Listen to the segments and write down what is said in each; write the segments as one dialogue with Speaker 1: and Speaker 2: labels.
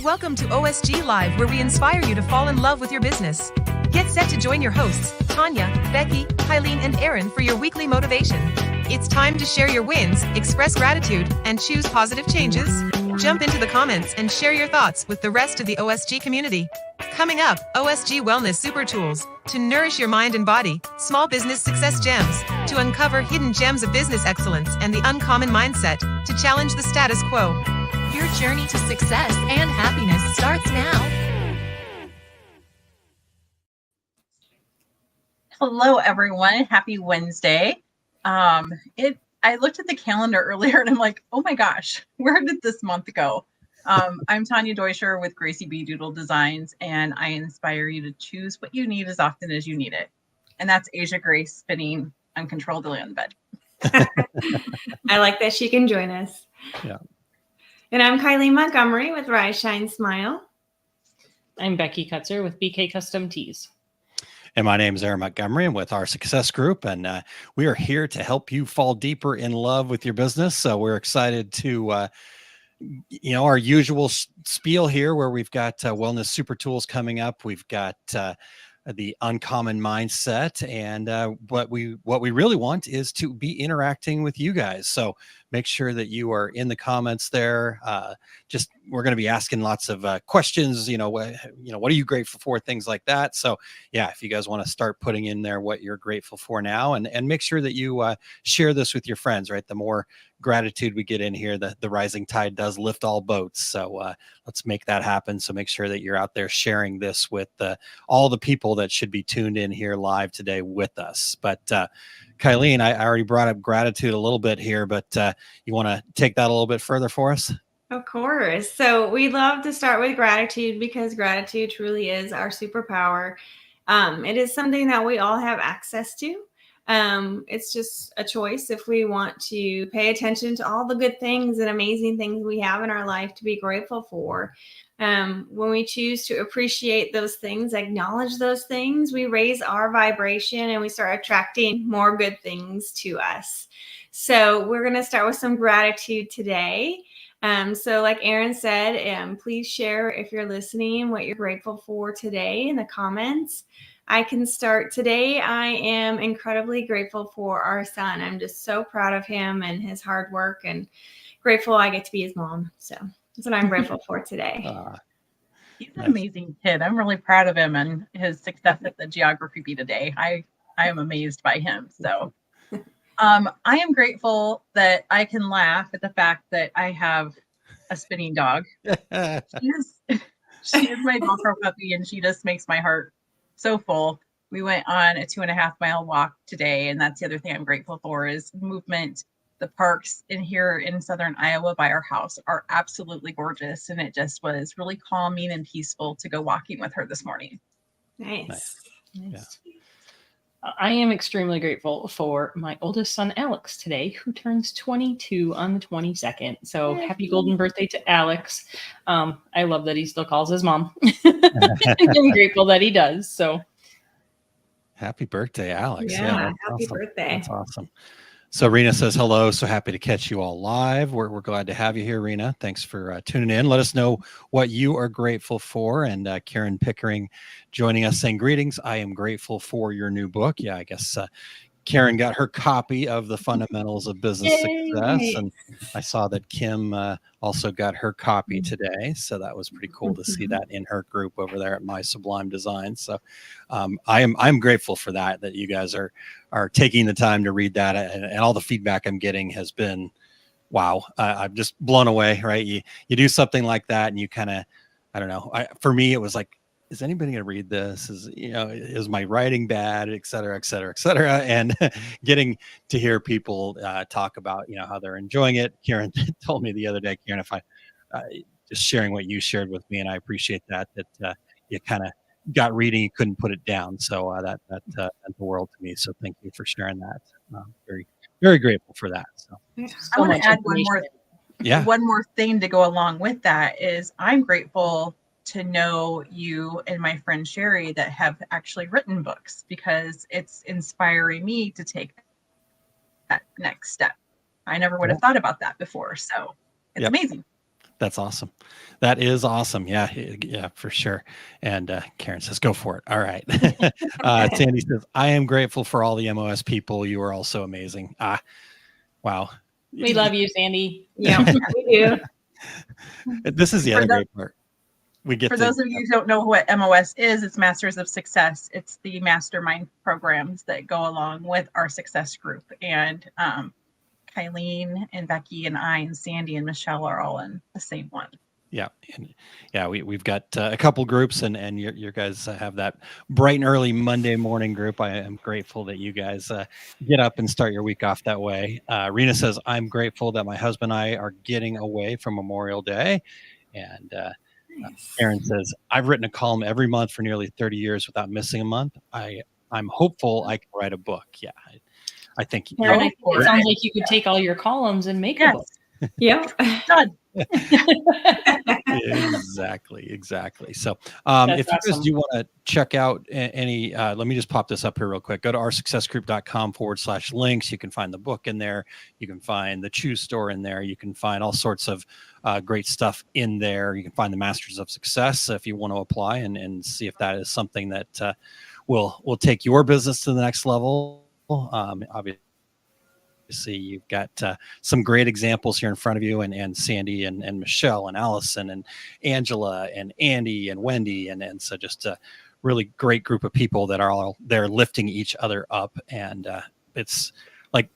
Speaker 1: Welcome to OSG Live, where we inspire you to fall in love with your business. Get set to join your hosts, Tanya, Becky, Kylene, and Aaron for your weekly motivation. It's time to share your wins, express gratitude, and choose positive changes. Jump into the comments and share your thoughts with the rest of the OSG community. Coming up, OSG Wellness Super Tools to nourish your mind and body, small business success gems to uncover hidden gems of business excellence, and the uncommon mindset to challenge the status quo. Your journey to success and happiness starts now.
Speaker 2: Hello, everyone. Happy Wednesday. I looked at the calendar earlier and I'm like, oh my gosh, where did this month go? I'm Tanya Deutscher with Gracie B Doodle Designs, and I inspire you to choose what you need as often as you need it. And that's Asia Grace spinning uncontrollably on the bed.
Speaker 3: I like that she can join us.
Speaker 4: Yeah.
Speaker 3: And I'm Kylene Montgomery with Rise, Shine, Smile.
Speaker 5: I'm Becky Kutzer with BK Custom Tees.
Speaker 4: And my name is Aaron Montgomery. I'm with our Success Group, and we are here to help you fall deeper in love with your business. So we're excited to, our usual spiel here, where we've got wellness super tools coming up. We've got the uncommon mindset, and what we really want is to be interacting with you guys. So make sure that you are in the comments there. We're going to be asking lots of questions. What are you grateful for? Things like that. So yeah, if you guys want to start putting in there what you're grateful for now, and make sure that you share this with your friends. Right, the more gratitude we get in here, the rising tide does lift all boats. So let's make that happen. So make sure that you're out there sharing this with all the people that should be tuned in here live today with us. But Kylene, I already brought up gratitude a little bit here, but you want to take that a little bit further for us?
Speaker 3: Of course. So we love to start with gratitude because gratitude truly is our superpower. It is something that we all have access to. It's just a choice if we want to pay attention to all the good things and amazing things we have in our life to be grateful for. When we choose to appreciate those things, acknowledge those things, we raise our vibration and we start attracting more good things to us. So we're going to start with some gratitude today. So like Aaron said, please share, if you're listening, what you're grateful for today in the comments. I can start today. I am incredibly grateful for our son. I'm just so proud of him and his hard work, and grateful I get to be his mom. So that's what I'm grateful for today.
Speaker 2: He's an amazing kid. I'm really proud of him and his success at the geography bee today. I am amazed by him. So I am grateful that I can laugh at the fact that I have a spinning dog. She is my Velcro puppy, and she just makes my heart so full. We went on a 2.5 mile walk today, and that's the other thing I'm grateful for is movement. The parks in here in southern Iowa by our house are absolutely gorgeous, and it just was really calming and peaceful to go walking with her this morning.
Speaker 3: Nice.
Speaker 4: Yeah.
Speaker 5: I am extremely grateful for my oldest son, Alex, today, who turns 22 on the 22nd. So happy golden birthday to Alex. I love that he still calls his mom. I'm grateful that he does. So
Speaker 4: happy birthday, Alex.
Speaker 3: Yeah, happy
Speaker 4: awesome.
Speaker 3: birthday.
Speaker 4: That's awesome. So Rena says hello. So happy to catch you all live. We're glad to have you here, Rena. Thanks for tuning in. Let us know what you are grateful for. And Karen Pickering joining us saying greetings. I am grateful for your new book. Yeah, I guess Karen got her copy of The Fundamentals of Business Success. And I saw that Kim also got her copy today. So that was pretty cool to see that in her group over there at My Sublime Design. So I'm grateful for that you guys are taking the time to read that. And all the feedback I'm getting has been, wow, I'm just blown away, right? You do something like that and you kind of, I don't know. For me, it was like, is anybody going to read this? Is my writing bad, et cetera, et cetera, et cetera. And getting to hear people talk about, how they're enjoying it. Karen told me the other day, Karen, if I just sharing what you shared with me, and I appreciate that you kind of got reading, you couldn't put it down. So that meant the world to me. So thank you for sharing that. Very, very grateful for that. So
Speaker 2: I want to add one more thing to go along with that is I'm grateful to know you and my friend Sherry that have actually written books, because it's inspiring me to take that next step. I never would have thought about that before. So it's amazing.
Speaker 4: That's awesome. That is awesome. Yeah, yeah, for sure. And Karen says, go for it. All right. Sandy says, I am grateful for all the MOS people. You are all so amazing. Wow.
Speaker 5: We love you, Sandy.
Speaker 3: Yeah, we do.
Speaker 4: This is the
Speaker 2: For
Speaker 4: other
Speaker 2: the-
Speaker 4: great part. We get
Speaker 2: For
Speaker 4: to,
Speaker 2: those of you who don't know what MOS is, it's Masters of Success. It's the mastermind programs that go along with our success group. And Kylene and Becky and I and Sandy and Michelle are all in the same one.
Speaker 4: yeah. And yeah, we've got a couple groups and your guys have that bright and early Monday morning group. I am grateful that you guys get up and start your week off that way. Rena says, I'm grateful that my husband and I are getting away from Memorial Day. And
Speaker 3: Nice.
Speaker 4: Aaron says, I've written a column every month for nearly 30 years without missing a month. I'm hopeful I can write a book. Yeah. I think
Speaker 5: Karen, I think
Speaker 2: for
Speaker 5: it
Speaker 2: it.
Speaker 5: sounds like you could take all your columns and make a
Speaker 2: Yes,
Speaker 5: book.
Speaker 3: Yep.
Speaker 2: done.
Speaker 4: Exactly. So
Speaker 5: That's
Speaker 4: if you guys
Speaker 5: awesome.
Speaker 4: do want to check out any, let me just pop this up here real quick. Go to oursuccessgroup.com/links. You can find the book in there. You can find the Choose store in there. You can find all sorts of great stuff in there. You can find the Masters of Success if you want to apply and see if that is something that will take your business to the next level. Obviously, you've got some great examples here in front of you, and Sandy and Michelle and Allison and Angela and Andy and Wendy, and so just a really great group of people that are all there lifting each other up, and it's like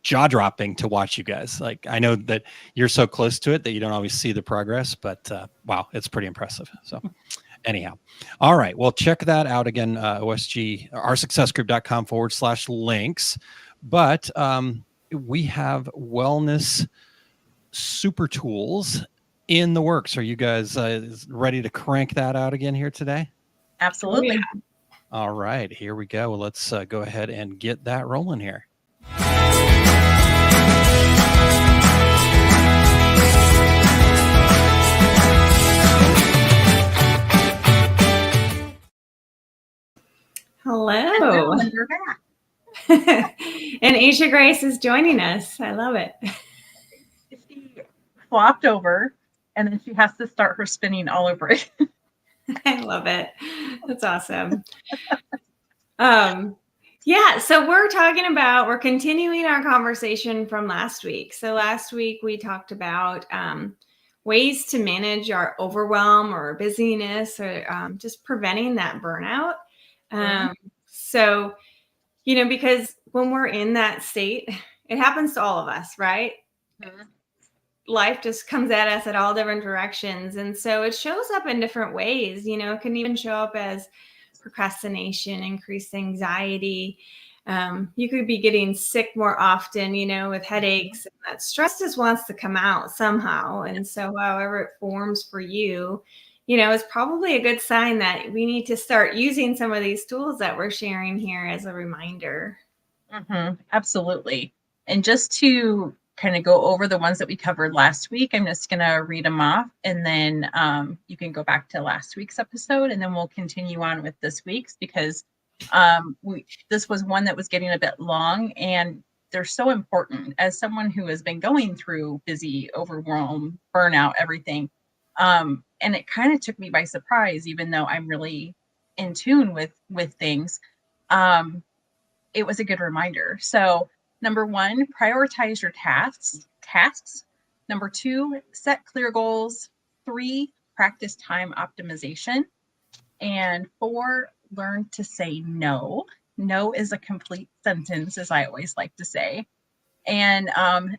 Speaker 4: jaw-dropping to watch you guys. Like, I know that you're so close to it that you don't always see the progress, but wow, it's pretty impressive. So anyhow, all right, well, check that out again, OSG, oursuccessgroup.com/links. But we have wellness super tools in the works. Are you guys ready to crank that out again here today?
Speaker 2: Absolutely.
Speaker 4: All right, here we go. Let's go ahead and get that rolling here.
Speaker 3: Hello.
Speaker 2: And you're back.
Speaker 3: And Aisha Grace is joining us. I love it.
Speaker 2: She flopped over, and then she has to start her spinning all over it.
Speaker 3: I love it. That's awesome. Yeah, so we're continuing our conversation from last week. So last week we talked about ways to manage our overwhelm or busyness, or just preventing that burnout. So, because when we're in that state, it happens to all of us, right? Life just comes at us at all different directions. And so it shows up in different ways. It can even show up as procrastination, increased anxiety. You could be getting sick more often, with headaches. And that stress just wants to come out somehow. And so however it forms for you, it's probably a good sign that we need to start using some of these tools that we're sharing here as a reminder.
Speaker 2: Absolutely. And just to kind of go over the ones that we covered last week, I'm just going to read them off, and then you can go back to last week's episode, and then we'll continue on with this week's, because this was one that was getting a bit long, and they're so important. As someone who has been going through busy, overwhelm, burnout, everything, and it kind of took me by surprise, even though I'm really in tune with things. It was a good reminder. So number 1, prioritize your tasks. Number 2, set clear goals. 3, practice time optimization. And 4, learn to say no. No is a complete sentence, as I always like to say. And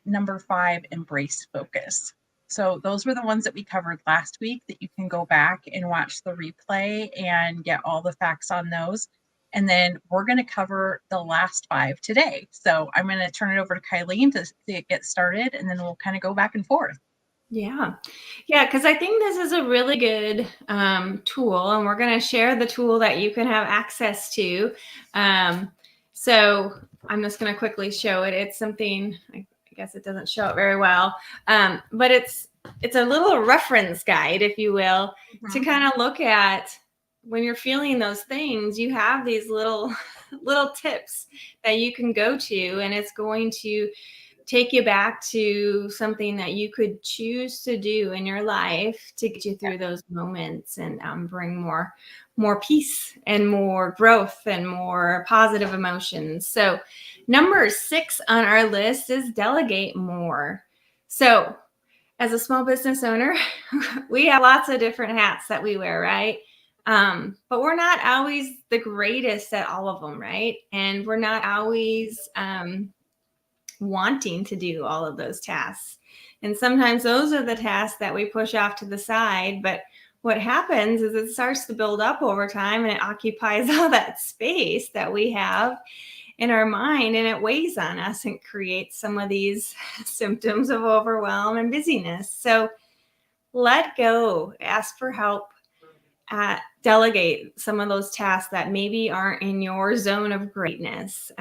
Speaker 2: number 5, embrace focus. So those were the ones that we covered last week that you can go back and watch the replay and get all the facts on those. And then we're going to cover the last 5 today. So I'm going to turn it over to Kylene to get started, and then we'll kind of go back and forth.
Speaker 3: Yeah, because I think this is a really good tool, and we're going to share the tool that you can have access to. So I'm just going to quickly show it. It's something, I guess it doesn't show it very well, but it's a little reference guide, if you will, to kind of look at when you're feeling those things. You have these little tips that you can go to, and it's going to take you back to something that you could choose to do in your life to get you through those moments and bring more peace and more growth and more positive emotions. So number 6 on our list is delegate more. So as a small business owner, we have lots of different hats that we wear, right? But we're not always the greatest at all of them, right? And we're not always wanting to do all of those tasks. And sometimes those are the tasks that we push off to the side. But what happens is it starts to build up over time, and it occupies all that space that we have in our mind, and it weighs on us and creates some of these symptoms of overwhelm and busyness. So let go, ask for help, delegate some of those tasks that maybe aren't in your zone of greatness.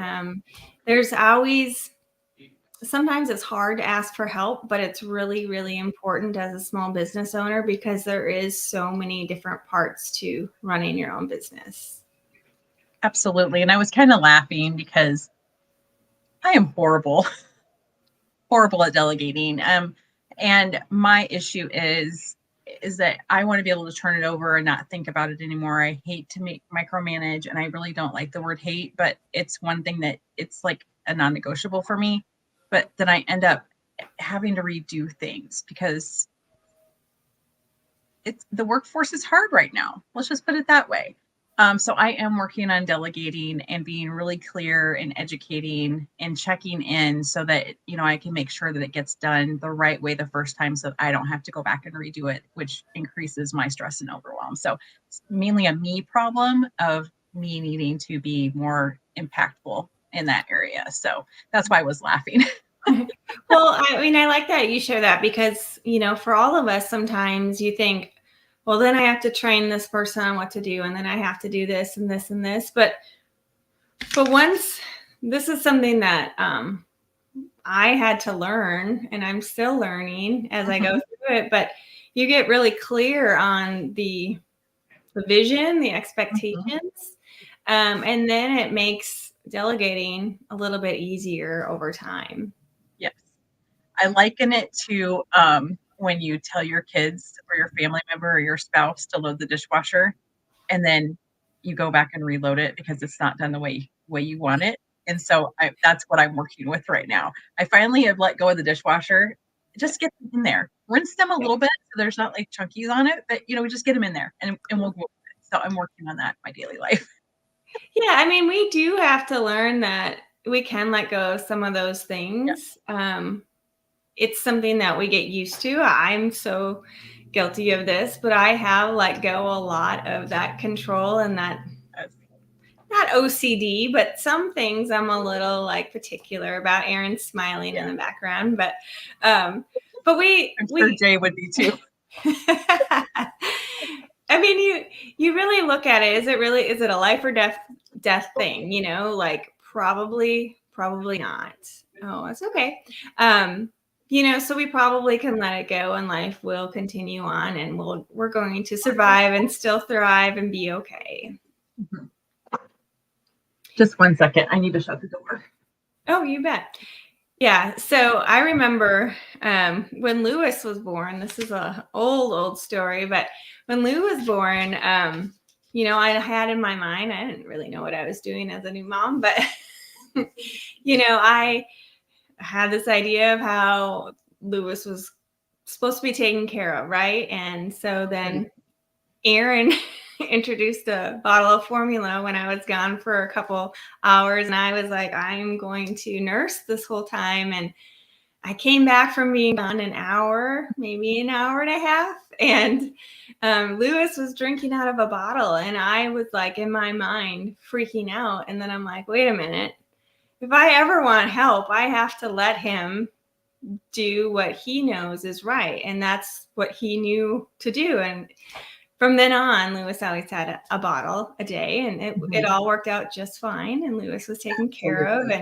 Speaker 3: There's always, sometimes it's hard to ask for help, but it's really, really important as a small business owner because there is so many different parts to running your own business.
Speaker 2: Absolutely. And I was kind of laughing because I am horrible at delegating. And my issue is that I want to be able to turn it over and not think about it anymore. I hate to micromanage, and I really don't like the word hate, but it's one thing that it's like a non-negotiable for me. But then I end up having to redo things because the workforce is hard right now. Let's just put it that way. So I am working on delegating and being really clear and educating and checking in so that, I can make sure that it gets done the right way the first time so that I don't have to go back and redo it, which increases my stress and overwhelm. So it's mainly a me problem of me needing to be more impactful in that area. So that's why I was laughing.
Speaker 3: Well, I like that you share that because, for all of us, sometimes you think, well, then I have to train this person on what to do, and then I have to do this and this and this. But once, this is something that I had to learn, and I'm still learning as I go through it. But you get really clear on the vision, the expectations, and then it makes delegating a little bit easier over time.
Speaker 2: Yes. I liken it to when you tell your kids or your family member or your spouse to load the dishwasher, and then you go back and reload it because it's not done the way you want it. And so that's what I'm working with right now. I finally have let go of the dishwasher. Just get them in there. Rinse them a little bit so there's not like chunkies on it, but just get them in there and we'll go with it. So I'm working on that in my daily life.
Speaker 3: Yeah, we do have to learn that we can let go of some of those things. Yeah. It's something that we get used to. I'm so guilty of this, but I have let go a lot of that control and that, not OCD, but some things I'm a little particular about. Aaron's smiling in the background, but we,
Speaker 2: I'm sure Jay would be too.
Speaker 3: You really look at it. Is it a life or death thing? Probably not. Oh, that's okay. So we probably can let it go and life will continue on and we're going to survive and still thrive and be okay.
Speaker 2: Mm-hmm. Just 1 second. I need to shut the door.
Speaker 3: Oh, you bet. Yeah. So I remember when Lewis was born, this is an old story, but when Lou was born, I had in my mind, I didn't really know what I was doing as a new mom, but, I had this idea of how Lewis was supposed to be taken care of, right? And so then Aaron introduced a bottle of formula when I was gone for a couple hours, and I was like, I'm going to nurse this whole time. And I came back from being gone an hour, maybe an hour and a half, and Lewis was drinking out of a bottle, and I was in my mind freaking out. And then I'm like, wait a minute. If I ever want help, I have to let him do what he knows is right. And that's what he knew to do. And from then on, Lewis always had a bottle a day, and it all worked out just fine. And Lewis was taken care of.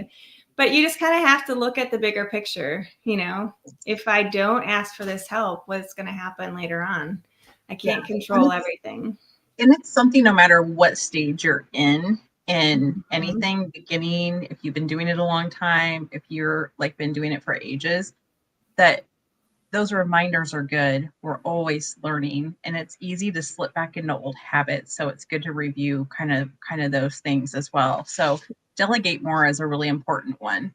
Speaker 3: But you just kind of have to look at the bigger picture. If I don't ask for this help, what's going to happen later on? I can't control everything.
Speaker 2: And it's something, no matter what stage you're in in anything beginning, if you've been doing it a long time, if you're like been doing it for ages, that those reminders are good. We're always learning, and it's easy to slip back into old habits. So it's good to review kind of those things as well. So delegate more is a really important one.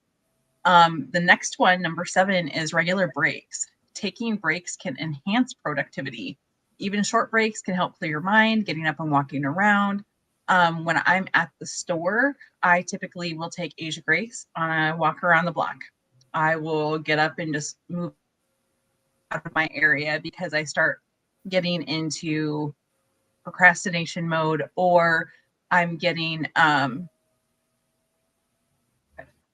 Speaker 2: The next one, number 7, is regular breaks. Taking breaks can enhance productivity. Even short breaks can help clear your mind, getting up and walking around. When I'm at the store, I typically will take Asia Grace on a walk around the block. I will get up and just move out of my area because I start getting into procrastination mode, or I'm getting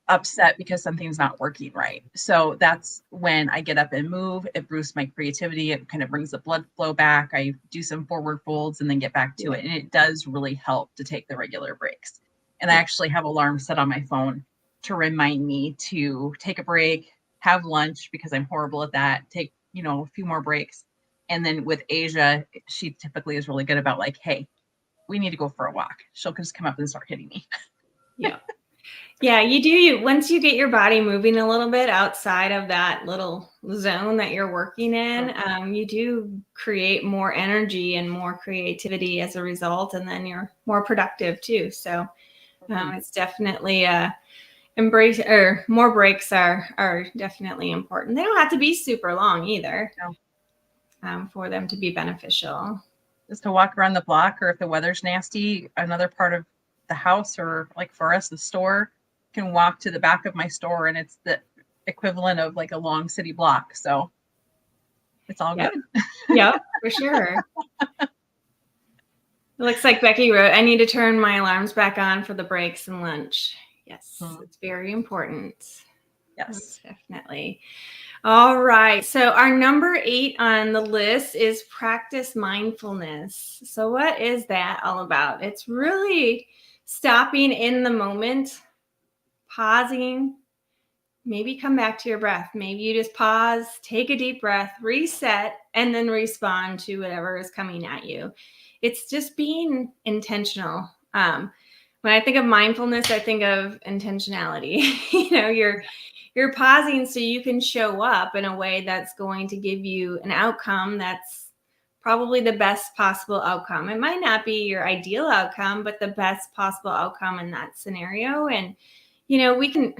Speaker 2: upset because something's not working right. So that's when I get up and move. It boosts my creativity. It kind of brings the blood flow back. I do some forward folds and then get back to it. And it does really help to take the regular breaks. And I actually have alarms set on my phone to remind me to take a break, have lunch, because I'm horrible at that. Take, a few more breaks. And then with Asia, she typically is really good about like, hey, we need to go for a walk. She'll just come up and start hitting me.
Speaker 3: Yeah. Yeah, you do. Once you get your body moving a little bit outside of that little zone that you're working in, you do create more energy and more creativity as a result, and then you're more productive too. So it's definitely embrace, or more breaks are definitely important. They don't have to be super long either, for them to be beneficial.
Speaker 2: Just to walk around the block, or if the weather's nasty, another part of the house, or like for us, the store, can walk to the back of my store, and it's the equivalent of like a long city block. So it's all good.
Speaker 3: Yep, for sure. It looks like Becky wrote, I need to turn my alarms back on for the breaks and lunch. Yes, it's very important.
Speaker 2: Yes,
Speaker 3: definitely. All right. So our number 8 on the list is practice mindfulness. So what is that all about? It's really stopping in the moment, pausing, maybe come back to your breath. Maybe you just pause, take a deep breath, reset, and then respond to whatever is coming at you. It's just being intentional. When I think of mindfulness, I think of intentionality. You're pausing so you can show up in a way that's going to give you an outcome that's probably the best possible outcome. It might not be your ideal outcome, but the best possible outcome in that scenario. And, we can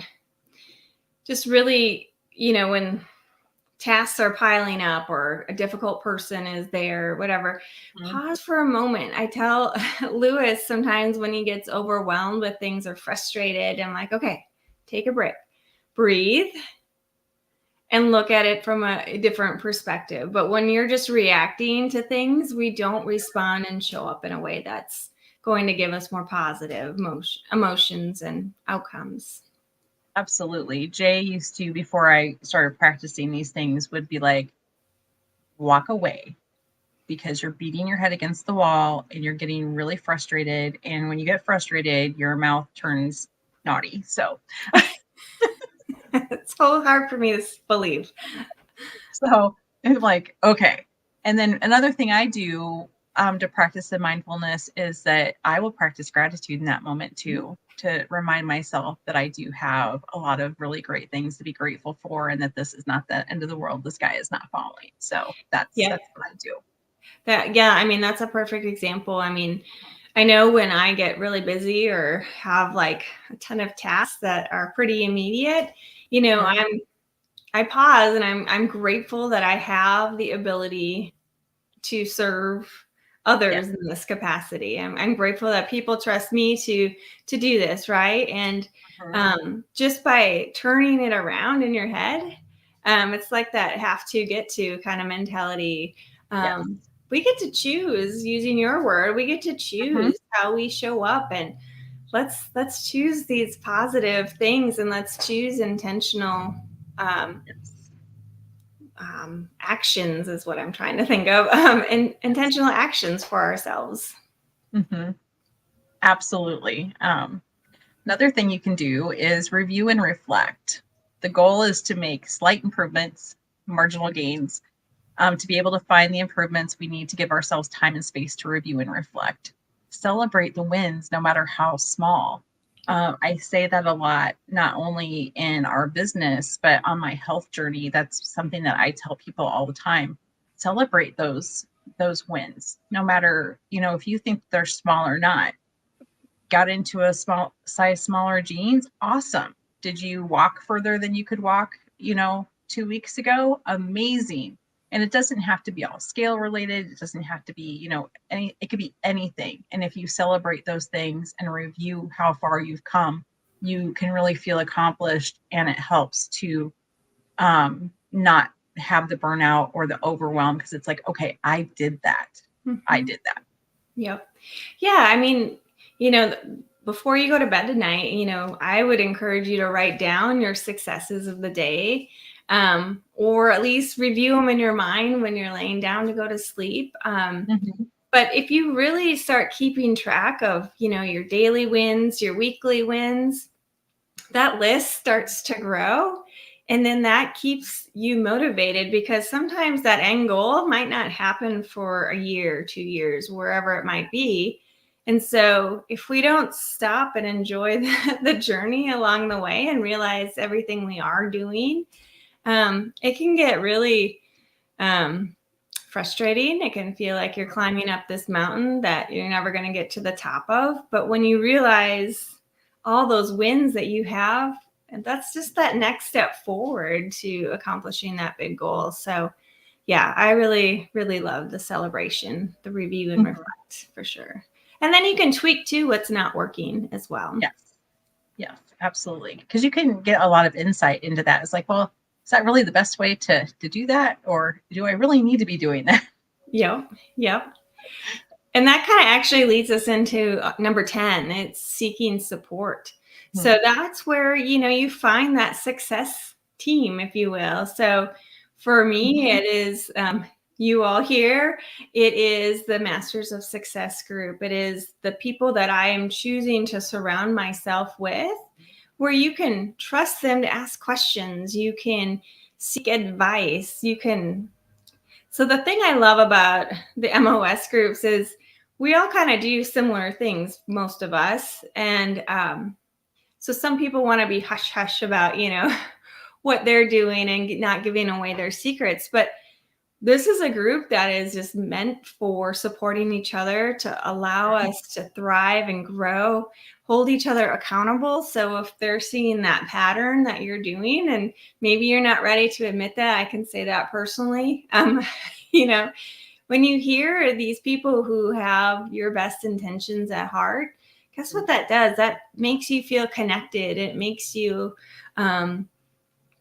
Speaker 3: just really, when tasks are piling up or a difficult person is there, whatever, pause for a moment. I tell Lewis sometimes when he gets overwhelmed with things or frustrated, I'm like, okay, take a break, breathe, and look at it from a different perspective. But when you're just reacting to things, we don't respond and show up in a way that's going to give us more positive emotions and outcomes.
Speaker 2: Absolutely. Jay used to, before I started practicing these things, would be like, walk away, because you're beating your head against the wall and you're getting really frustrated. And when you get frustrated, your mouth turns naughty. So
Speaker 3: it's so hard for me to believe.
Speaker 2: So I'm like, okay. And then another thing I do to practice the mindfulness is that I will practice gratitude in that moment too, to remind myself that I do have a lot of really great things to be grateful for, and that this is not the end of the world. The sky is not falling. So that's what I do.
Speaker 3: That's a perfect example. I know when I get really busy or have like a ton of tasks that are pretty immediate, I pause and I'm grateful that I have the ability to serve others in this capacity. I'm grateful that people trust me to do this, right? And just by turning it around in your head, it's like that have to get to kind of mentality. We get to choose, using your word, we get to choose how we show up, and let's choose these positive things, and let's choose intentional actions is what I'm trying to think of, and intentional actions for ourselves.
Speaker 2: Absolutely. Another thing you can do is review and reflect. The goal is to make slight improvements, marginal gains. To be able to find the improvements, we need to give ourselves time and space to review and reflect. celebrate the wins, no matter how small. I say that a lot, not only in our business, but on my health journey. That's something that I tell people all the time. Celebrate those wins, no matter, if you think they're small or not. Got into a small size smaller jeans, awesome. Did you walk further than you could walk, 2 weeks ago? Amazing. And it doesn't have to be all scale related. It doesn't have to be, it could be anything. And if you celebrate those things and review how far you've come, you can really feel accomplished, and it helps to not have the burnout or the overwhelm, because it's like, okay, I did that. I did that.
Speaker 3: Yep. Yeah. I mean, before you go to bed tonight, I would encourage you to write down your successes of the day, or at least review them in your mind when you're laying down to go to sleep. But if you really start keeping track of, your daily wins, your weekly wins, that list starts to grow. And then that keeps you motivated, because sometimes that end goal might not happen for a year, 2 years, wherever it might be. And so if we don't stop and enjoy the journey along the way and realize everything we are doing, it can get really frustrating. It can feel like you're climbing up this mountain that you're never going to get to the top of. But when you realize all those wins that you have, and that's just that next step forward to accomplishing that big goal. So yeah, I really, really love the celebration, the review and reflect, for sure. And then you can tweak too what's not working as well.
Speaker 2: Yes, absolutely. Because you can get a lot of insight into that. It's like, well, is that really the best way to do that? Or do I really need to be doing that?
Speaker 3: Yep. And that kind of actually leads us into number 10. It's seeking support. So that's where, you find that success team, if you will. So for me, it is you all here. It is the Masters of Success group. It is the people that I am choosing to surround myself with, where you can trust them to ask questions. You can seek advice. So the thing I love about the MOS groups is we all kind of do similar things, most of us. And so some people want to be hush hush about, what they're doing and not giving away their secrets. But this is a group that is just meant for supporting each other, to allow us to thrive and grow, hold each other accountable. So if they're seeing that pattern that you're doing, and maybe you're not ready to admit that, I can say that personally. When you hear these people who have your best intentions at heart, guess what that does? That makes you feel connected. It makes you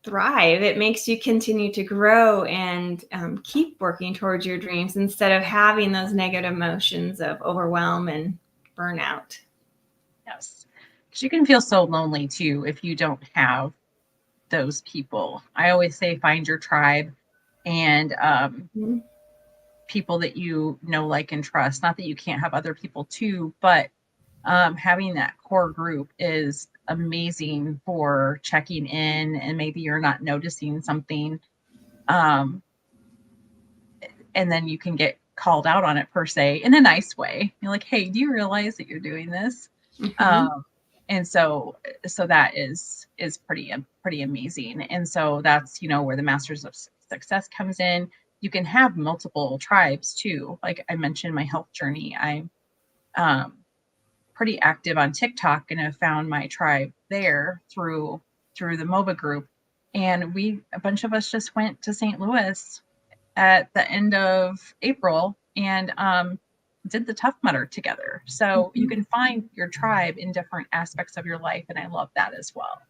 Speaker 3: thrive. It makes you continue to grow and keep working towards your dreams, instead of having those negative emotions of overwhelm and burnout.
Speaker 2: Yes. Because you can feel so lonely too if you don't have those people. I always say find your tribe, and people that you know, like, and trust. Not that you can't have other people too, but having that core group is amazing for checking in, and maybe you're not noticing something, and then you can get called out on it, per se, in a nice way. You're like, hey, do you realize that you're doing this? And so that is pretty amazing. And so that's, where the Masters of Success comes in. You can have multiple tribes too. Like I mentioned, my health journey, I'm pretty active on TikTok, and have found my tribe there through the MOBA group. And a bunch of us just went to St. Louis at the end of April and did the Tough Mudder together. So you can find your tribe in different aspects of your life, and I love that as well.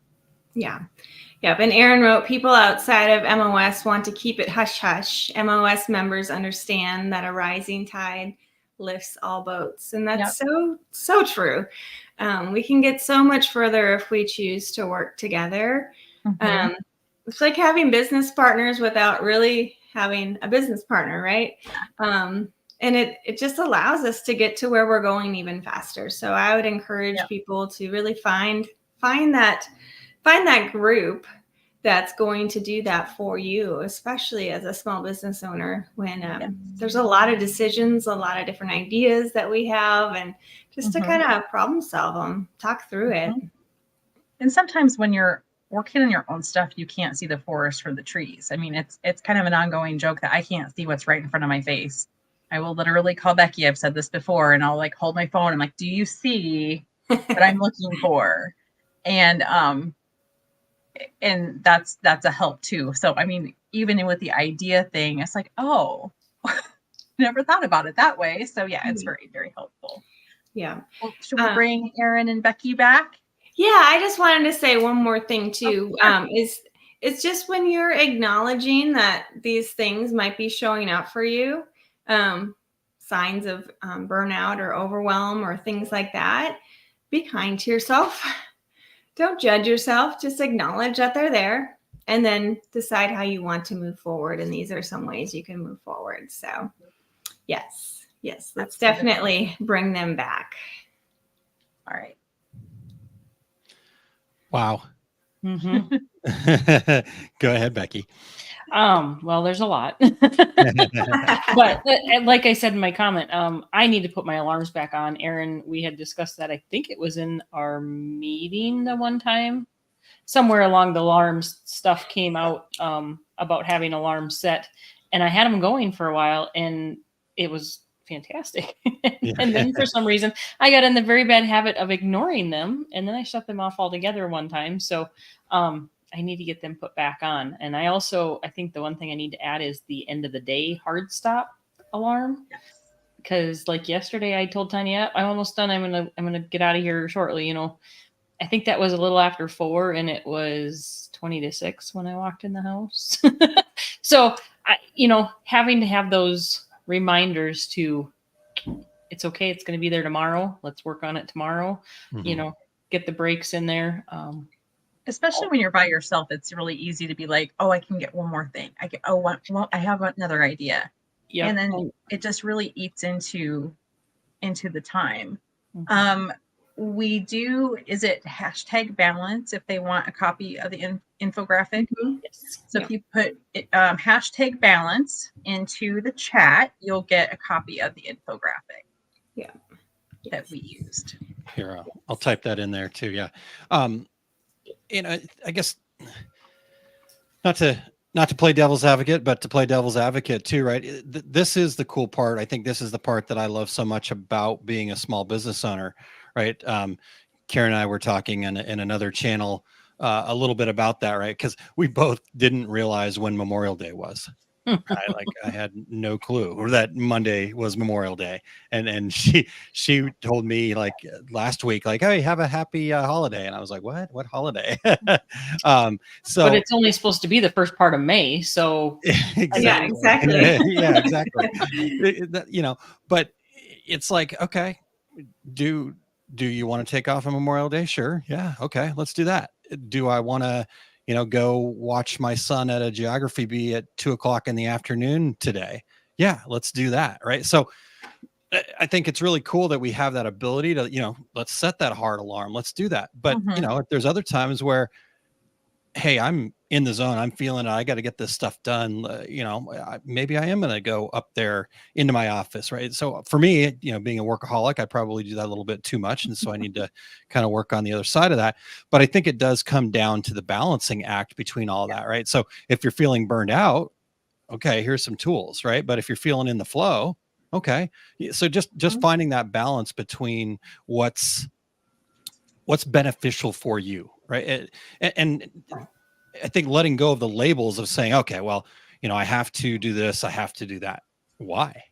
Speaker 3: Yeah. Yep. And Aaron wrote, people outside of MOS want to keep it hush hush. MOS members understand that a rising tide lifts all boats. And that's so true. We can get so much further if we choose to work together. It's like having business partners without really having a business partner, right? And it just allows us to get to where we're going even faster. So I would encourage people to really find that group that's going to do that for you, especially as a small business owner when there's a lot of decisions, a lot of different ideas that we have, and just to kind of problem solve them, talk through it.
Speaker 2: And sometimes when you're working on your own stuff, you can't see the forest for the trees. I mean, it's kind of an ongoing joke that I can't see what's right in front of my face. I will literally call Becky. I've said this before, and I'll like hold my phone. I'm like, do you see what I'm looking for? And that's a help too. So, I mean, even with the idea thing, it's like, oh, never thought about it that way. So yeah, it's very, very helpful.
Speaker 3: Yeah.
Speaker 2: Well, should we bring Aaron and Becky back?
Speaker 3: Yeah, I just wanted to say one more thing too. It's just when you're acknowledging that these things might be showing up for you, signs of burnout or overwhelm or things like that, be kind to yourself. Don't judge yourself. Just acknowledge that they're there and then decide how you want to move forward. And these are some ways you can move forward. So yes, let's definitely bring them back.
Speaker 2: All right.
Speaker 4: Wow.
Speaker 5: Mm-hmm.
Speaker 4: Go ahead, Becky.
Speaker 5: Well, there's a lot, but like I said in my comment, I need to put my alarms back on. Aaron, we had discussed that. I think it was in our meeting the one time, somewhere along the alarms stuff came out, about having alarms set, and I had them going for a while and it was fantastic. And then for some reason I got in the very bad habit of ignoring them, and then I shut them off altogether one time. So, I need to get them put back on. And I think the one thing I need to add is the end of the day hard stop alarm. Because like yesterday I told Tanya, I'm almost done. I'm going to get out of here shortly. I think that was a little after 4 and it was 20 to 6 when I walked in the house. So having to have those reminders to, it's okay. It's going to be there tomorrow. Let's work on it tomorrow.
Speaker 4: Mm-hmm.
Speaker 5: Get the breaks in there.
Speaker 2: Especially when you're by yourself, it's really easy to be like, oh, I can get one more thing. I have another idea.
Speaker 5: Yep.
Speaker 2: And then it just really eats into the time.
Speaker 5: Mm-hmm.
Speaker 2: We do, is it #balance if they want a copy of the infographic?
Speaker 3: Mm-hmm.
Speaker 5: Yes.
Speaker 2: So if you put #balance into the chat, you'll get a copy of the infographic.
Speaker 3: Yeah.
Speaker 2: That we used.
Speaker 4: Here, I'll type that in there too. Yeah. I guess not to play devil's advocate, but to play devil's advocate too, right? This is the cool part. I think this is the part that I love so much about being a small business owner, right? Karen and I were talking in another channel a little bit about that, right? Because we both didn't realize when Memorial Day was. Right? I had no clue, or that Monday was Memorial Day, and she told me like last week, like, hey, have a happy holiday, and I was like, what holiday? So,
Speaker 5: but it's only supposed to be the first part of May, so
Speaker 4: exactly.
Speaker 3: Yeah, exactly.
Speaker 4: Yeah, exactly. But it's like, okay, do you want to take off on Memorial Day? Sure, yeah, okay, let's do that. Do I want to go watch my son at a geography bee at 2:00 in the afternoon today? Yeah, let's do that. Right. So I think it's really cool that we have that ability to, let's set that hard alarm. Let's do that. But, if there's other times where, hey, I'm in the zone, I'm feeling it, I got to get this stuff done. Maybe I am going to go up there into my office. Right. So for me, being a workaholic, I probably do that a little bit too much. And so I need to kind of work on the other side of that. But I think it does come down to the balancing act between all that. Right. So if you're feeling burned out, okay, here's some tools. Right. But if you're feeling in the flow, okay. So just finding that balance between what's beneficial for you. Right. And I think letting go of the labels of saying, okay, well, I have to do this, I have to do that. Why?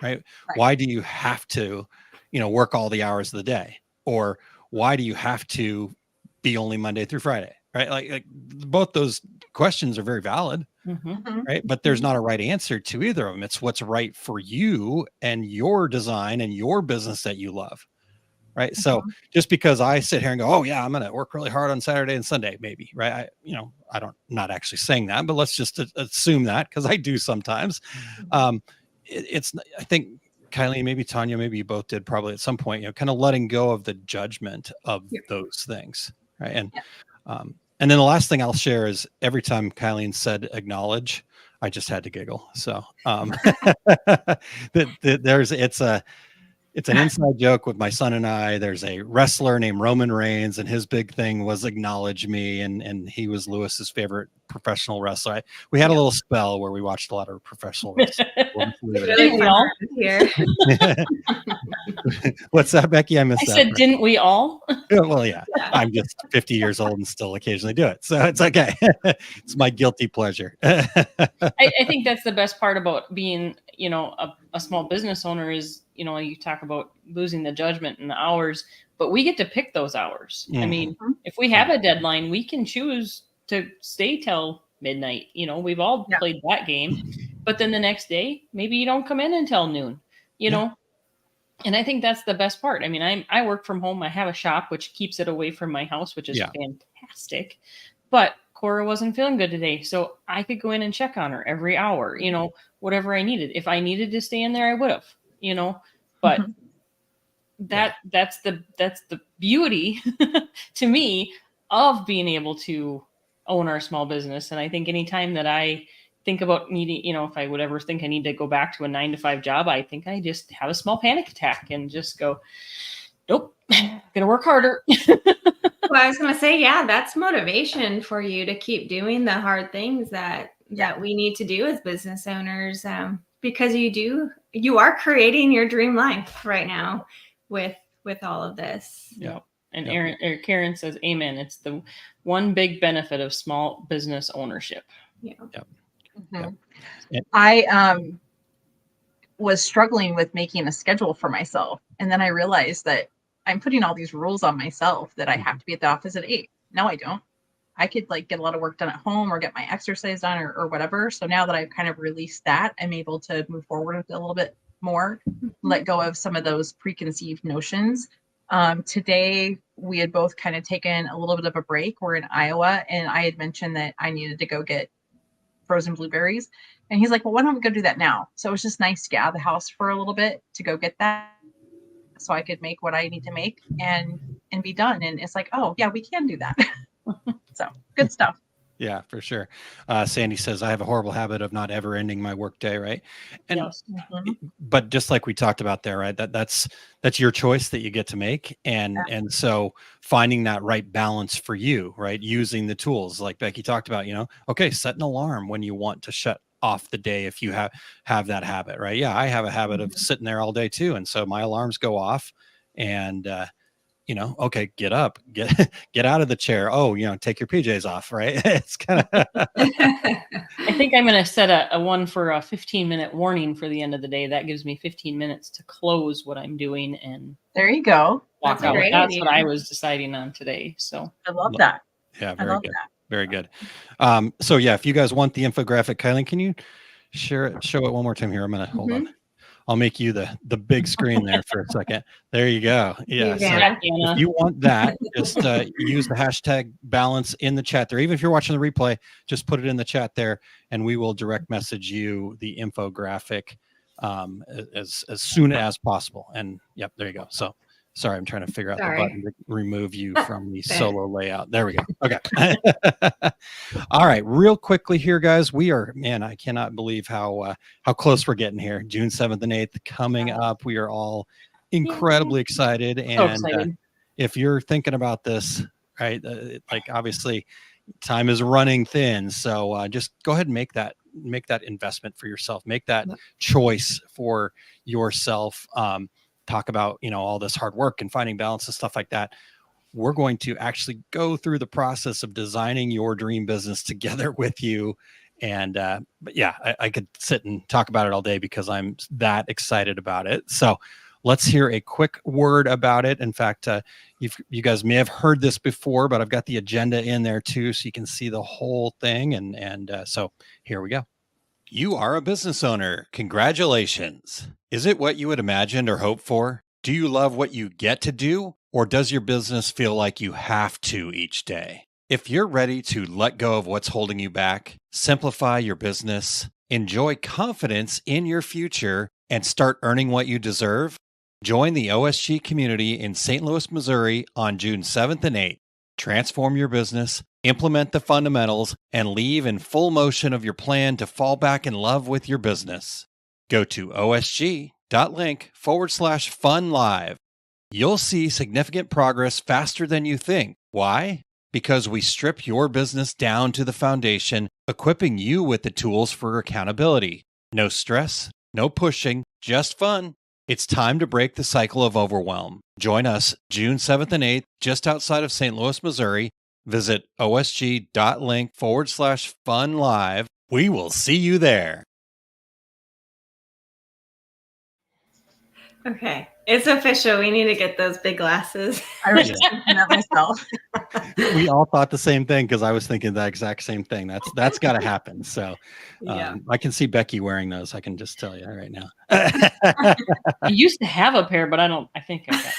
Speaker 4: Right? Why do you have to, work all the hours of the day? Or why do you have to be only Monday through Friday? Right? Like both those questions are very valid.
Speaker 5: Mm-hmm.
Speaker 4: Right. But there's not a right answer to either of them. It's what's right for you and your design and your business that you love. Right. So just because I sit here and go, oh yeah, I'm going to work really hard on Saturday and Sunday, maybe. Right. Not actually saying that, but let's just assume that, because I do sometimes. I think Kylene, maybe Tanya, maybe you both did probably at some point, kind of letting go of the judgment of those things. Right. And And then the last thing I'll share is every time Kylene said acknowledge, I just had to giggle. So it's an inside joke with my son and I. There's a wrestler named Roman Reigns, and his big thing was acknowledge me. And he was Lewis's favorite professional wrestler. We had a little spell where we watched a lot of professional wrestling.
Speaker 3: Really fun here.
Speaker 4: What's that, Becky? I missed that.
Speaker 5: I said, didn't we all?
Speaker 4: Well, yeah. I'm just 50 years old and still occasionally do it. So it's okay. It's my guilty pleasure.
Speaker 5: I think that's the best part about being, a small business owner is, you talk about losing the judgment and the hours, but we get to pick those hours. I mean, if we have a deadline, we can choose to stay till midnight. We've all played that game, but then the next day, maybe you don't come in until noon, know? And I think that's the best part. I mean, I work from home. I have a shop, which keeps it away from my house, which is fantastic. But Cora wasn't feeling good today, so I could go in and check on her every hour, whatever I needed. If I needed to stay in there, I would have, But that's the beauty to me of being able to own our small business. And I think anytime that I think about needing, if I would ever think I need to go back to a 9-to-5 job, I think I just have a small panic attack and just go, nope, gonna work harder.
Speaker 3: Well, I was going to say, that's motivation for you to keep doing the hard things that we need to do as business owners, because you are creating your dream life right now with all of this.
Speaker 5: Yeah. And Karen says, amen. It's the one big benefit of small business ownership.
Speaker 3: Yeah.
Speaker 4: Yep.
Speaker 2: Mm-hmm.
Speaker 4: Yep.
Speaker 2: I was struggling with making a schedule for myself. And then I realized that I'm putting all these rules on myself that I have to be at the office at 8. No, I don't. I could get a lot of work done at home or get my exercise done or whatever. So now that I've kind of released that, I'm able to move forward with it a little bit more, let go of some of those preconceived notions. Today, we had both kind of taken a little bit of a break. We're in Iowa, and I had mentioned that I needed to go get frozen blueberries. And he's like, well, why don't we go do that now? So it was just nice to get out of the house for a little bit to go get that so I could make what I need to make and be done. And it's like, oh, yeah, we can do that. So good stuff.
Speaker 4: Yeah, for sure. Sandy says, I have a horrible habit of not ever ending my workday, right? And but just like we talked about there, right? That's your choice that you get to make. And so finding that right balance for you, right? Using the tools like Becky talked about, okay, set an alarm when you want to shut off the day if you have that habit, right? Yeah, I have a habit of sitting there all day too. And so my alarms go off and okay, get up, get out of the chair. Oh, take your PJs off, right? It's kind of.
Speaker 5: I think I'm going to set a one for a 15-minute warning for the end of the day. That gives me 15 minutes to close what I'm doing and
Speaker 2: there you go.
Speaker 5: Walk out. That's what I was deciding on today. So
Speaker 2: I love that.
Speaker 4: Yeah, very good. Very good. So yeah, if you guys want the infographic, Kylene, can you show it one more time here? I'm going to hold on. I'll make you the big screen there for a second. There you go. Yeah. So if you want that, just use the hashtag balance in the chat there. Even if you're watching the replay, just put it in the chat there and we will direct message you the infographic as soon as possible. And yep, there you go. So sorry, I'm trying to figure out the button to remove you from the solo layout. There we go. Okay. All right. Real quickly here, guys. We are, man, I cannot believe how close we're getting here. June 7th and 8th coming up. We are all incredibly excited. And
Speaker 5: so excited.
Speaker 4: If you're thinking about this, right, obviously time is running thin. So just go ahead and make that investment for yourself. Make that choice for yourself. Talk about, all this hard work and finding balance and stuff like that. We're going to actually go through the process of designing your dream business together with you. And, but yeah, I could sit and talk about it all day because I'm that excited about it. So let's hear a quick word about it. In fact, you guys may have heard this before, but I've got the agenda in there too, so you can see the whole thing. And so here we go. You are a business owner. Congratulations. Is it what you had imagined or hoped for? Do you love what you get to do? Or does your business feel like you have to each day? If you're ready to let go of what's holding you back, simplify your business, enjoy confidence in your future, and start earning what you deserve, join the OSG community in St. Louis, Missouri on June 7th and 8th. Transform your business, implement the fundamentals, and leave in full motion of your plan to fall back in love with your business. Go to osg.link/fun live. You'll see significant progress faster than you think. Why? Because we strip your business down to the foundation, equipping you with the tools for accountability. No stress, no pushing, just fun. It's time to break the cycle of overwhelm. Join us June 7th and 8th, just outside of St. Louis, Missouri. Visit osg.link/fun live. We will see you there.
Speaker 3: Okay. It's official. We need to get those big glasses.
Speaker 2: I was just thinking that myself.
Speaker 4: We all thought the same thing because I was thinking the exact same thing. That's got to happen. So
Speaker 3: Yeah.
Speaker 4: I can see Becky wearing those. I can just tell you right now.
Speaker 5: I used to have a pair, but I think I got.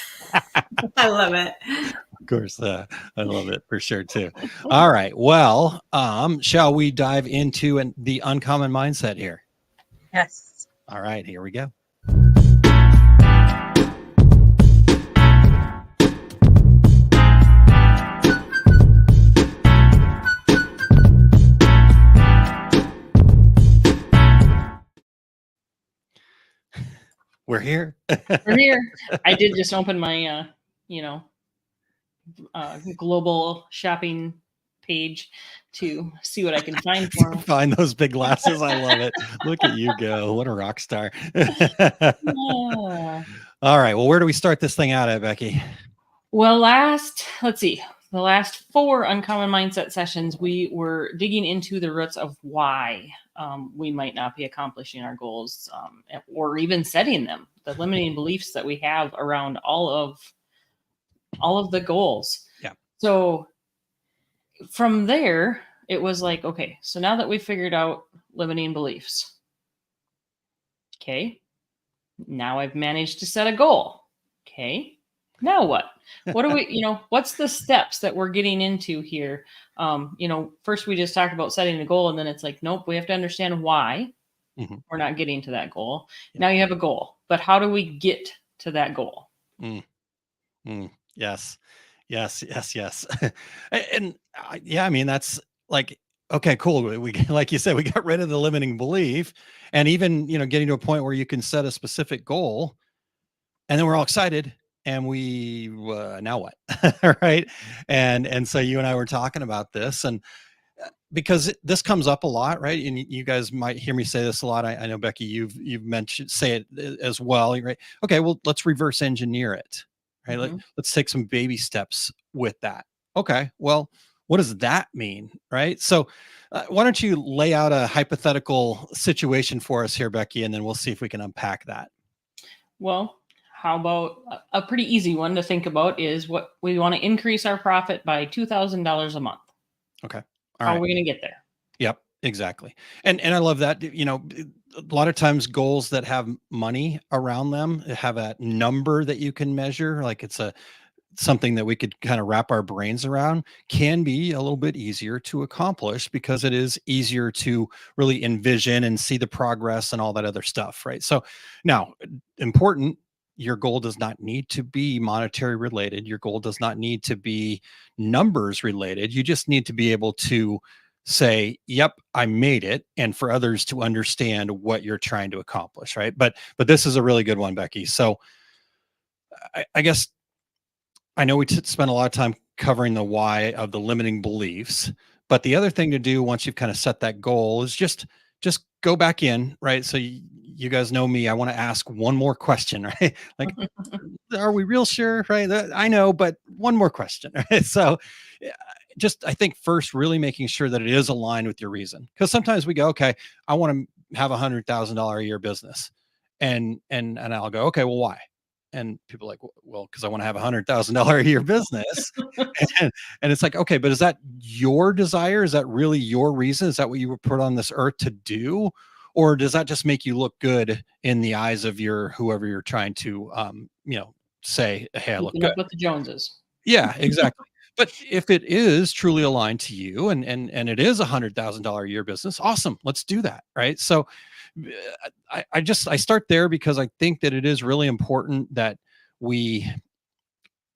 Speaker 3: I love it.
Speaker 4: Of course, I love it for sure too. All right. Well, shall we dive into the uncommon mindset here?
Speaker 2: Yes.
Speaker 4: All right, here we go. We're here.
Speaker 5: We're here. I did just open my, global shopping page to see what I can find for them.
Speaker 4: Find those big glasses. I love it. Look at you go. What a rock star.
Speaker 5: Yeah.
Speaker 4: All right. Well, where do we start this thing out at, Becky?
Speaker 5: Well, the last 4 uncommon mindset sessions, we were digging into the roots of why we might not be accomplishing our goals or even setting them, the limiting beliefs that we have around all of the goals.
Speaker 4: Yeah.
Speaker 5: So from there, it was like, okay, so now that we've figured out limiting beliefs, okay, now I've managed to set a goal. Okay. Now what? What do we, what's the steps that we're getting into here? First we just talked about setting a goal, and then it's like, nope, we have to understand why we're not getting to that goal. Yeah. Now you have a goal, but how do we get to that goal?
Speaker 4: Yes. And I mean, that's like, okay, cool. We, like you said, we got rid of the limiting belief, and even, getting to a point where you can set a specific goal, and then we're all excited. And we, now what? Right. And so you and I were talking about this, and because this comes up a lot, right? And you guys might hear me say this a lot. I know, Becky, you've say it as well, right? Okay, well, let's reverse engineer it, right? Mm-hmm. Let's take some baby steps with that. Okay, well, what does that mean, right? So why don't you lay out a hypothetical situation for us here, Becky, and then we'll see if we can unpack that.
Speaker 5: Well, how about a pretty easy one to think about is what we want to increase our profit by $2,000 a month.
Speaker 4: Okay.
Speaker 5: How are we going to get there?
Speaker 4: Yep, exactly. And I love that, a lot of times goals that have money around them have a number that you can measure, like it's something that we could kind of wrap our brains around, can be a little bit easier to accomplish because it is easier to really envision and see the progress and all that other stuff, right? So now, important, your goal does not need to be monetary related. Your goal does not need to be numbers related. You just need to be able to say, yep, I made it. And for others to understand what you're trying to accomplish. Right. But this is a really good one, Becky. So I guess I know we spent a lot of time covering the why of the limiting beliefs, but the other thing to do once you've kind of set that goal is just go back in, right? So you guys know me. I want to ask one more question, right? Like, are we real sure, right? I know, but one more question, right? So I think first really making sure that it is aligned with your reason. Because sometimes we go, okay, I want to have $100,000 a year business. And I'll go, okay, well, why? And people are like, well, because I want to have $100,000 a year business. and it's like, okay, but is that your desire? Is that really your reason? Is that what you were put on this earth to do? Or does that just make you look good in the eyes of whoever you're trying to, say, hey, I look good.
Speaker 5: Up with the Joneses.
Speaker 4: Yeah, exactly. But if it is truly aligned to you and it is $100,000 a year business, awesome. Let's do that. Right. So I start there because I think that it is really important that we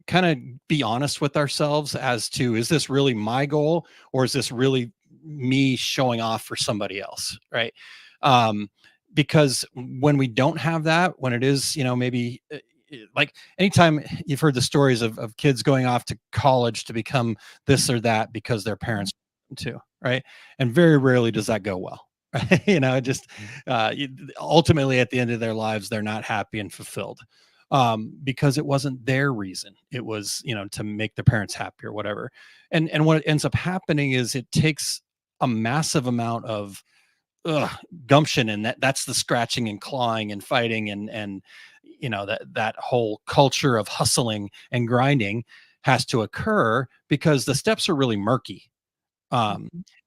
Speaker 4: kind of be honest with ourselves as to, is this really my goal, or is this really me showing off for somebody else? Right. Because when we don't have that, when it is, maybe like anytime you've heard the stories of kids going off to college to become this or that because their parents want them to, right? And very rarely does that go well. Right? It just ultimately at the end of their lives, they're not happy and fulfilled, because it wasn't their reason. It was, to make their parents happy or whatever. And what ends up happening is it takes a massive amount of gumption, and that's the scratching and clawing and fighting, and that whole culture of hustling and grinding has to occur because the steps are really murky.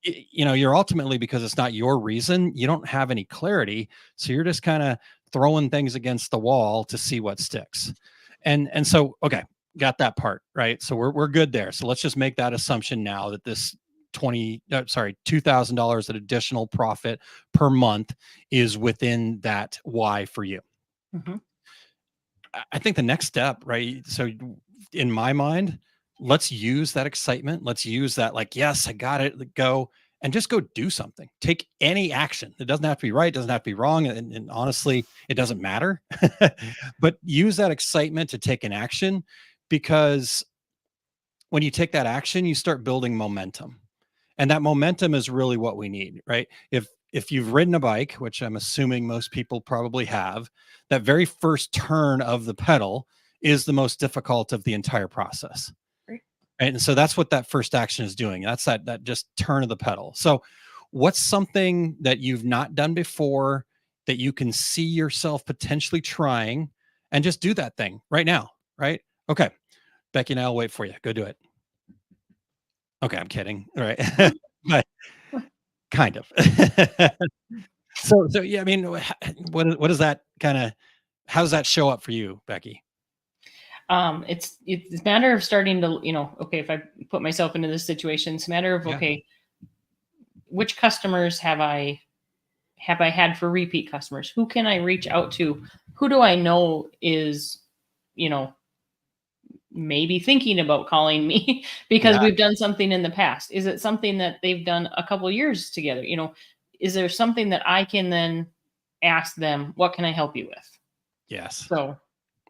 Speaker 4: You're ultimately, because it's not your reason, you don't have any clarity, so you're just kind of throwing things against the wall to see what sticks. And so, okay, got that part right. So we're good there. So let's just make that assumption now that this $2,000 of additional profit per month is within that why for you.
Speaker 5: Mm-hmm.
Speaker 4: I think the next step, right? So in my mind, let's use that excitement. Let's use that, like, yes, I got it, go, and just go do something. Take any action. It doesn't have to be right. It doesn't have to be wrong. And honestly, it doesn't matter. But use that excitement to take an action, because when you take that action, you start building momentum. And that momentum is really what we need, right? If you've ridden a bike, which I'm assuming most people probably have, that very first turn of the pedal is the most difficult of the entire process. Right? And so that's what that first action is doing. That's that just turn of the pedal. So what's something that you've not done before that you can see yourself potentially trying, and just do that thing right now, right? Okay. Becky and I'll wait for you. Go do it. Okay, I'm kidding. All right. But kind of. So yeah, I mean, what does that how does that show up for you, Becky?
Speaker 5: It's a matter of starting to, okay, if I put myself into this situation, it's a matter of, okay, which customers have I had for repeat customers? Who can I reach out to? Who do I know is, maybe thinking about calling me because we've done something in the past? Is it something that they've done a couple of years together? Is there something that I can then ask them, what can I help you with?
Speaker 4: Yes.
Speaker 5: So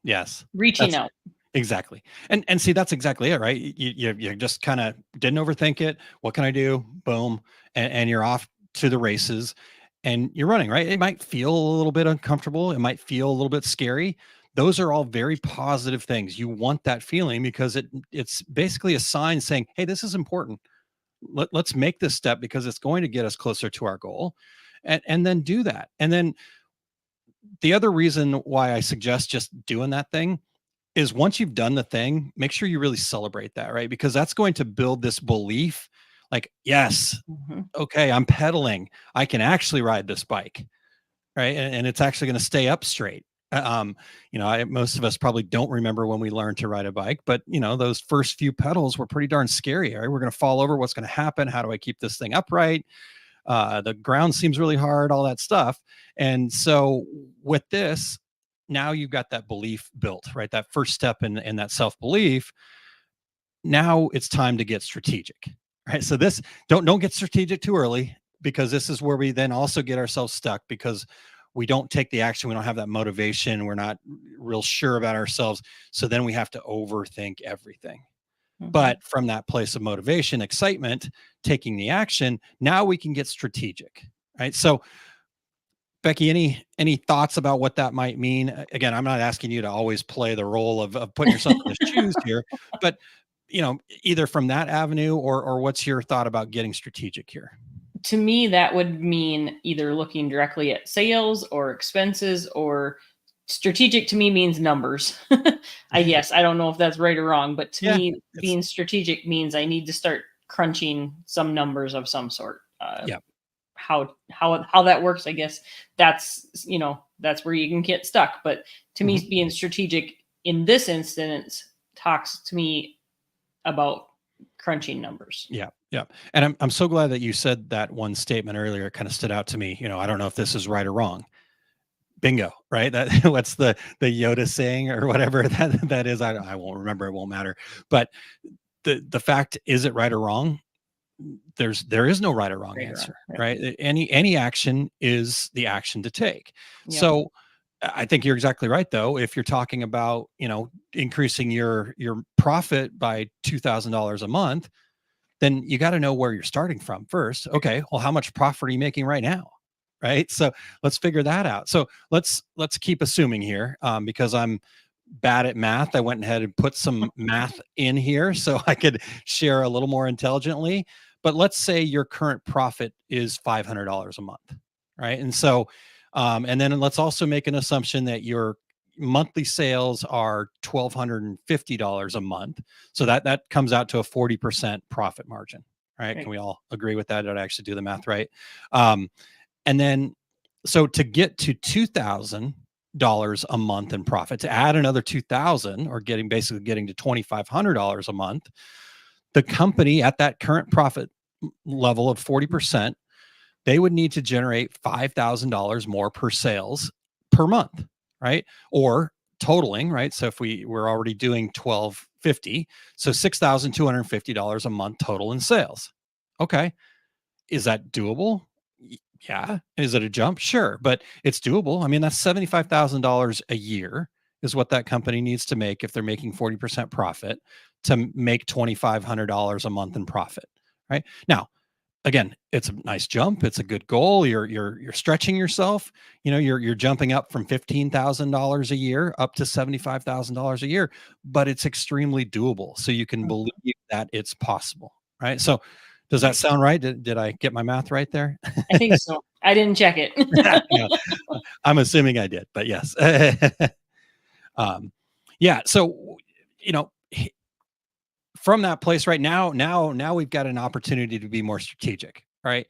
Speaker 4: yes,
Speaker 5: reaching out.
Speaker 4: Exactly. And see, that's exactly it, right? You just kind of didn't overthink it. What can I do? Boom. And you're off to the races, and you're running, right? It might feel a little bit uncomfortable. It might feel a little bit scary. Those are all very positive things. You want that feeling because it's basically a sign saying, hey, this is important. Let's make this step because it's going to get us closer to our goal, and then do that. And then the other reason why I suggest just doing that thing is, once you've done the thing, make sure you really celebrate that, right? Because that's going to build this belief, like, yes, okay, I'm pedaling. I can actually ride this bike, right? And it's actually going to stay up straight. Most of us probably don't remember when we learned to ride a bike, but those first few pedals were pretty darn scary. Right? We're going to fall over. What's going to happen? How do I keep this thing upright? The ground seems really hard, all that stuff. And so with this, now you've got that belief built, right? That first step in that self-belief. Now it's time to get strategic, right? So this, don't get strategic too early, because this is where we then also get ourselves stuck, because we don't take the action. We don't have that motivation. We're not real sure about ourselves. So then we have to overthink everything. But from that place of motivation, excitement, taking the action, now we can get strategic, right? So Becky, any thoughts about what that might mean? Again, I'm not asking you to always play the role of putting yourself in his shoes here, but either from that avenue or what's your thought about getting strategic here?
Speaker 5: To me, that would mean either looking directly at sales or expenses, or strategic to me means numbers. I guess I don't know if that's right or wrong, but to me, being strategic means I need to start crunching some numbers of some sort. How that works, I guess that's where you can get stuck. But to me, being strategic in this instance talks to me about crunching numbers.
Speaker 4: Yeah. And I'm so glad that you said that one statement earlier. It kind of stood out to me. I don't know if this is right or wrong, Bingo, right? That what's the Yoda saying or whatever that is. I won't remember. It won't matter. But the fact, is it right or wrong? There is no right or wrong answer, right? Any action is the action to take.
Speaker 5: Yep.
Speaker 4: So I think you're exactly right, though. If you're talking about, increasing your profit by $2,000 a month, then you got to know where you're starting from first. Okay, well, how much profit are you making right now? Right. So let's figure that out. So let's keep assuming here, because I'm bad at math. I went ahead and put some math in here so I could share a little more intelligently. But let's say your current profit is $500 a month, right? And so, and then let's also make an assumption that your monthly sales are $1,250 a month. So that comes out to a 40% profit margin, right? Can we all agree with that? Did I actually do the math right? And then, so to get to $2,000 a month in profit, to add another 2,000, or basically getting to $2,500 a month, the company at that current profit level of 40%, they would need to generate $5,000 more per sales per month, right? Or totaling, right? So if we're already doing $1,250, so $6,250 a month total in sales. Okay. Is that doable? Yeah. Is it a jump? Sure. But it's doable. I mean, that's $75,000 a year is what that company needs to make if they're making 40% profit to make $2,500 a month in profit, right? Now, again, it's a nice jump. It's a good goal. You're stretching yourself. You're jumping up from $15,000 a year up to $75,000 a year, but it's extremely doable. So you can believe that it's possible, right? So does that sound right? Did I get my math right there?
Speaker 5: I think so. I didn't check it.
Speaker 4: No, I'm assuming I did, but yes. Yeah. So, from that place right now we've got an opportunity to be more strategic, right?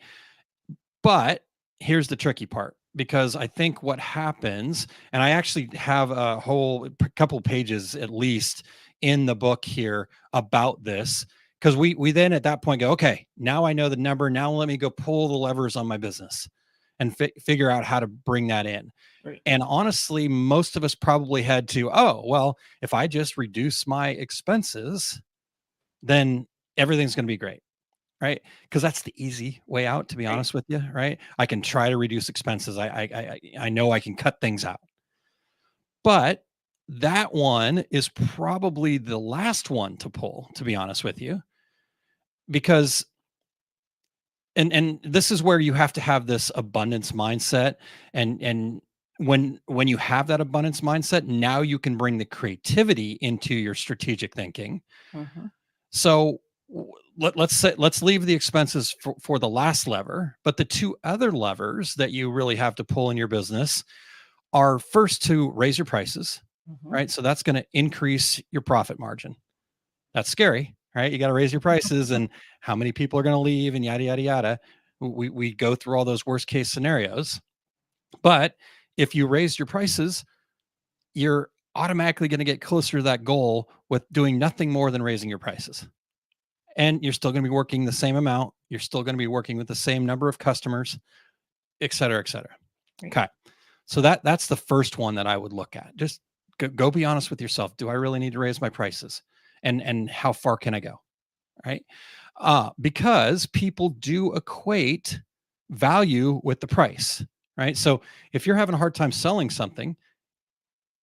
Speaker 4: But here's the tricky part, because I think what happens, and I actually have a whole couple pages at least in the book here about this, because we then at that point go, okay, now I know the number. Now let me go pull the levers on my business and figure out how to bring that in.
Speaker 5: Right.
Speaker 4: And honestly, most of us probably had to, well, if I just reduce my expenses, then everything's going to be great, right? Because that's the easy way out, to be honest with you, right? I can try to reduce expenses. I know I can cut things out. But that one is probably the last one to pull, to be honest with you, because and this is where you have to have this abundance mindset, and when you have that abundance mindset, now you can bring the creativity into your strategic thinking.
Speaker 5: Mm-hmm.
Speaker 4: So let's leave the expenses for the last lever, but the two other levers that you really have to pull in your business are, first, to raise your prices, right? So that's going to increase your profit margin. That's scary, right? You got to raise your prices, and how many people are going to leave, and yada, yada, yada. We go through all those worst case scenarios. But if you raise your prices, you're automatically going to get closer to that goal with doing nothing more than raising your prices. And you're still going to be working the same amount. You're still going to be working with the same number of customers, et cetera, et cetera.
Speaker 5: Right.
Speaker 4: Okay. So that's the first one that I would look at. Just go be honest with yourself. Do I really need to raise my prices? And how far can I go? Right. Because people do equate value with the price, right? So if you're having a hard time selling something,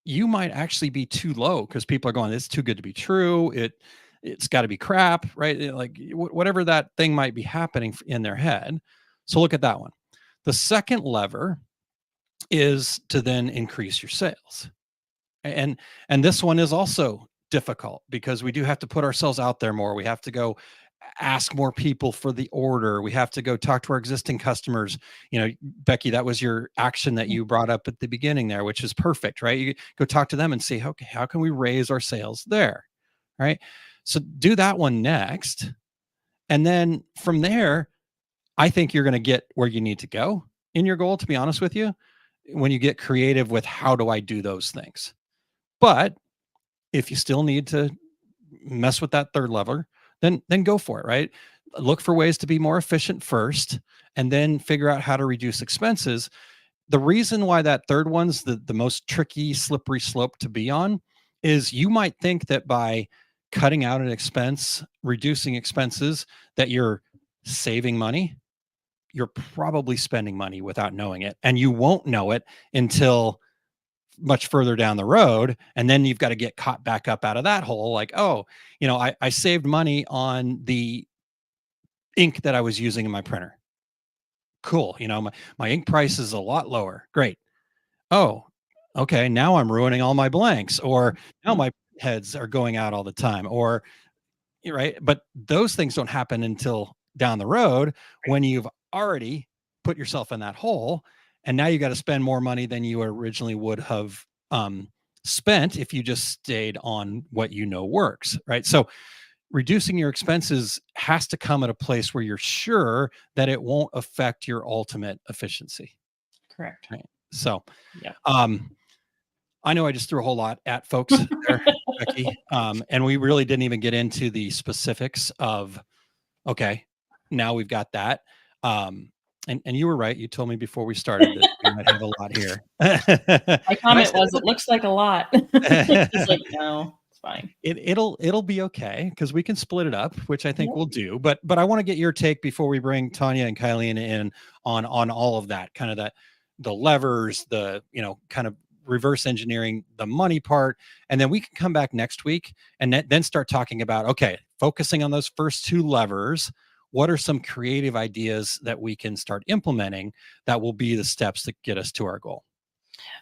Speaker 4: you might actually be too low because people are going, it's too good to be true. It's got to be crap, right? Like whatever that thing might be happening in their head. So look at that one. The second lever is to then increase your sales. And this one is also difficult because we do have to put ourselves out there more. We have to go ask more people for the order. We have to go talk to our existing customers. Becky, that was your action that you brought up at the beginning there, which is perfect, right? You go talk to them and say, okay, how can we raise our sales there? Right? So do that one next. And then from there, I think you're going to get where you need to go in your goal, to be honest with you, when you get creative with how do I do those things. But if you still need to mess with that third lever, then go for it, right? Look for ways to be more efficient first, and then figure out how to reduce expenses. the reason why that third one's the most tricky, slippery slope to be on is you might think that by cutting out an expense, reducing expenses, that you're saving money. You're probably spending money without knowing it. And you won't know it until much further down the road. And then you've got to get caught back up out of that hole. Like, oh, I saved money on the ink that I was using in my printer. Cool. My ink price is a lot lower. Great. Oh, okay. Now I'm ruining all my blanks, or now my heads are going out all the time, or right. But those things don't happen until down the road when you've already put yourself in that hole. And now you got to spend more money than you originally would have spent if you just stayed on what works. Right. So reducing your expenses has to come at a place where you're sure that it won't affect your ultimate efficiency.
Speaker 5: Correct.
Speaker 4: Right. So,
Speaker 5: yeah.
Speaker 4: I know I just threw a whole lot at folks there, Becky, and we really didn't even get into the specifics of, okay, now we've got that. And you were right. You told me before we started that we might have a lot here.
Speaker 5: My comment was, it looks like a lot. He's like, no, it's fine.
Speaker 4: It'll be okay because we can split it up, which I think we'll do. But I want to get your take before we bring Tanya and Kylene in on all of that, kind of the levers, the kind of reverse engineering the money part, and then we can come back next week and then start talking about, okay, focusing on those first two levers, what are some creative ideas that we can start implementing that will be the steps that get us to our goal?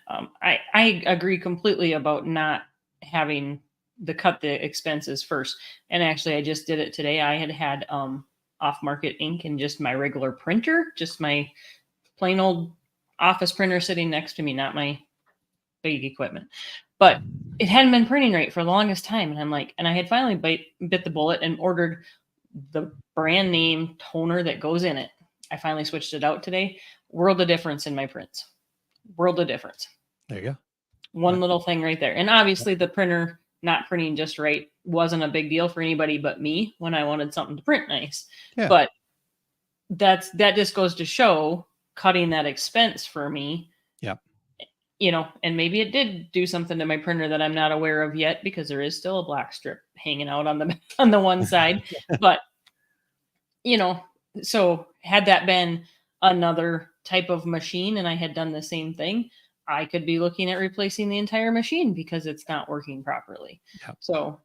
Speaker 5: I agree completely about not having cut the expenses first. And actually, I just did it today. I had off-market ink in just my regular printer, just my plain old office printer sitting next to me, not my big equipment. But it hadn't been printing right for the longest time. And I'm like, and I had finally bit the bullet and ordered the brand name toner that goes in it. I finally switched it out today. World of difference in my prints. World of difference.
Speaker 4: There you go.
Speaker 5: One little thing right there. And obviously the printer not printing just right wasn't a big deal for anybody but me when I wanted something to print nice. Yeah. But that just goes to show cutting that expense for me.
Speaker 4: Yep.
Speaker 5: And maybe it did do something to my printer that I'm not aware of yet, because there is still a black strip hanging out on the one side. But, so had that been another type of machine and I had done the same thing, I could be looking at replacing the entire machine because it's not working properly. Yep. So,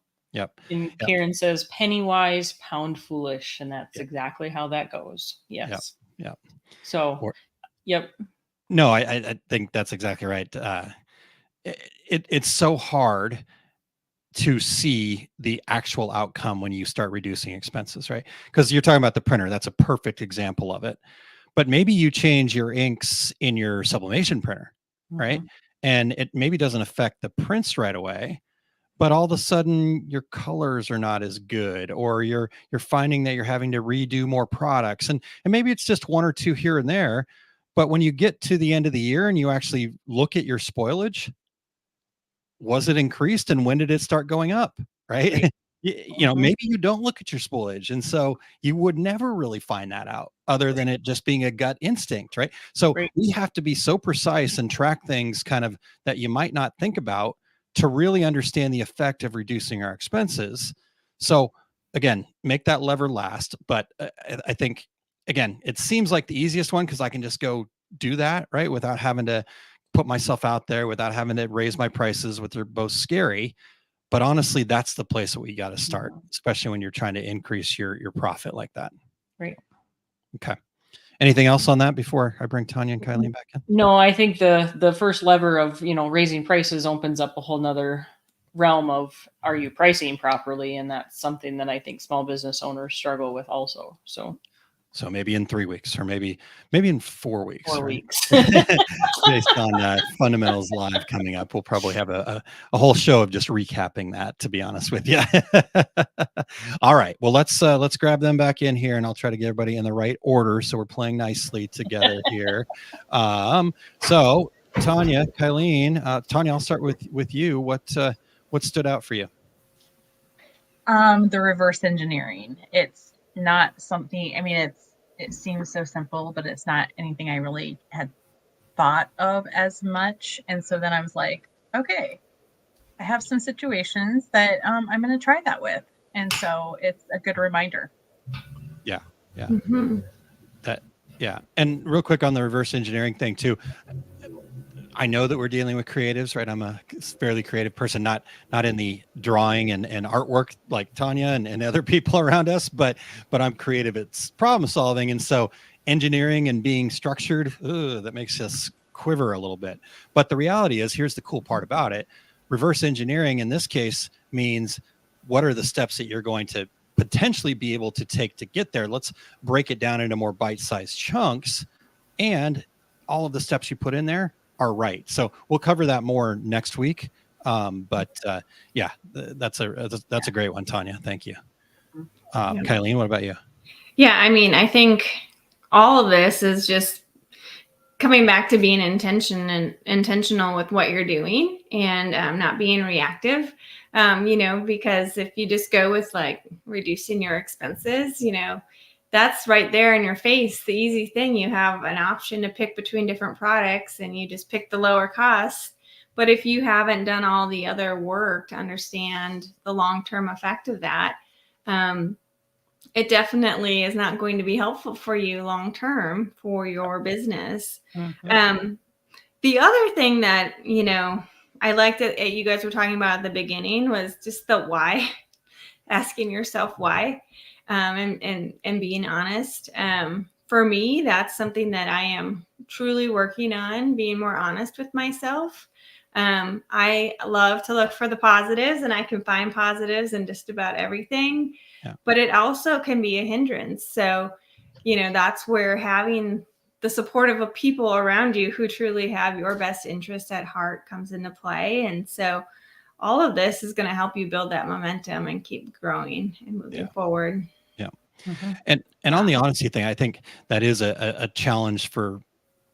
Speaker 5: and Karen says, penny wise, pound foolish. And that's exactly how that goes. Yes.
Speaker 4: Yep.
Speaker 5: So,
Speaker 4: No, I think that's exactly right. It's so hard to see the actual outcome when you start reducing expenses, right? Because you're talking about the printer. That's a perfect example of it. But maybe you change your inks in your sublimation printer, right? And it maybe doesn't affect the prints right away, but all of a sudden your colors are not as good, or you're finding that you're having to redo more products. And maybe it's just one or two here and there. But when you get to the end of the year and you actually look at your spoilage, was it increased and when did it start going up? Right. Maybe you don't look at your spoilage. And so you would never really find that out other than it just being a gut instinct. Right. So we have to be so precise and track things kind of that you might not think about to really understand the effect of reducing our expenses. So again, make that lever last. But I think, again, it seems like the easiest one because I can just go do that, right? Without having to put myself out there, without having to raise my prices, which are both scary. But honestly, that's the place that we got to start, especially when you're trying to increase your profit like that.
Speaker 5: Right.
Speaker 4: Okay. Anything else on that before I bring Tanya and Kylene back in?
Speaker 5: No, I think the first lever of, raising prices opens up a whole nother realm of, are you pricing properly? And that's something that I think small business owners struggle with also.
Speaker 4: So maybe in 3 weeks, or maybe in 4 weeks.
Speaker 5: 4 weeks.
Speaker 4: Based on Fundamentals Live coming up, we'll probably have a whole show of just recapping that, to be honest with you. All right. Well, let's grab them back in here, and I'll try to get everybody in the right order so we're playing nicely together here. So Tanya, Kylene, Tanya, I'll start with you. What stood out for you?
Speaker 2: The reverse engineering. It's not something, it seems so simple, but it's not anything I really had thought of as much. And so then I was like, okay, I have some situations that I'm going to try that with. And so it's a good reminder.
Speaker 4: Yeah. Yeah.
Speaker 3: Mm-hmm.
Speaker 4: Yeah. And real quick on the reverse engineering thing too. I know that we're dealing with creatives, right? I'm a fairly creative person, not in the drawing and artwork like Tanya and other people around us, but I'm creative at problem solving. And so engineering and being structured, that makes us quiver a little bit. But the reality is, here's the cool part about it. Reverse engineering in this case means, what are the steps that you're going to potentially be able to take to get there? Let's break it down into more bite-sized chunks, and all of the steps you put in there are right. So we'll cover that more next week. But yeah, that's a great one, Tanya. Thank you. Kylene, what about you?
Speaker 3: Yeah, I mean, I think all of this is just coming back to being intentional with what you're doing, and not being reactive. Because if you just go with like reducing your expenses, that's right there in your face. The easy thing, you have an option to pick between different products and you just pick the lower cost. But if you haven't done all the other work to understand the long-term effect of that, it definitely is not going to be helpful for you long-term for your business.
Speaker 5: Mm-hmm.
Speaker 3: The other thing that, I liked that you guys were talking about at the beginning was just the why, asking yourself why. And being honest. For me, that's something that I am truly working on, being more honest with myself. I love to look for the positives, and I can find positives in just about everything, but it also can be a hindrance. So, that's where having the support of people around you who truly have your best interests at heart comes into play. And so all of this is going to help you build that momentum and keep growing and moving forward.
Speaker 4: Yeah. Mm-hmm. And on the honesty thing, I think that is a challenge for,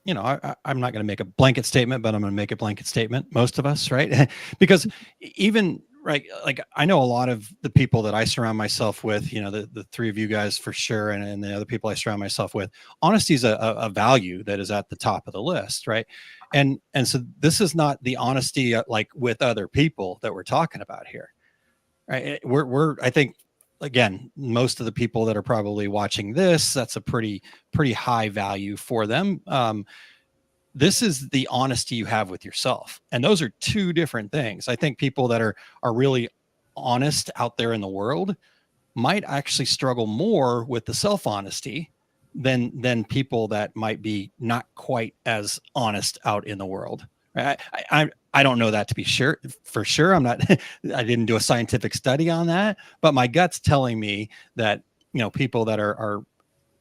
Speaker 4: I'm not going to make a blanket statement, but I'm going to make a blanket statement. Most of us, right? Because even like I know a lot of the people that I surround myself with, the three of you guys for sure, and the other people I surround myself with, honesty is a value that is at the top of the list, right? And so this is not the honesty like with other people that we're talking about here, right? I think, again, most of the people that are probably watching this, that's a pretty high value for them. This is the honesty you have with yourself. And those are two different things. I think people that are really honest out there in the world might actually struggle more with the self-honesty than people that might be not quite as honest out in the world. I don't know that to be sure for sure. I didn't do a scientific study on that, but my gut's telling me that, people that are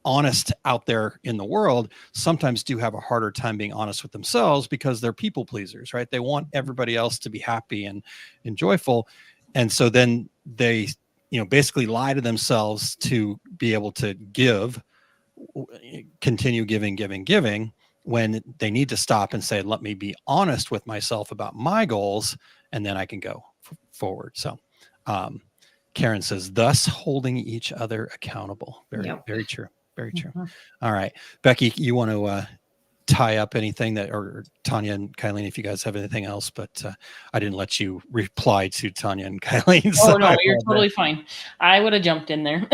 Speaker 4: honest out there in the world sometimes do have a harder time being honest with themselves because they're people pleasers, right? They want everybody else to be happy and joyful. And so then they, basically lie to themselves to be able to continue giving when they need to stop and say, let me be honest with myself about my goals, and then I can go forward. So, Karen says, thus holding each other accountable. Very true. Very true. Mm-hmm. All right, Becky, you want to tie up anything that, or Tanya and Kylene, if you guys have anything else, but I didn't let you reply to Tanya and Kylene.
Speaker 5: So no, you're totally fine. I would have jumped in there.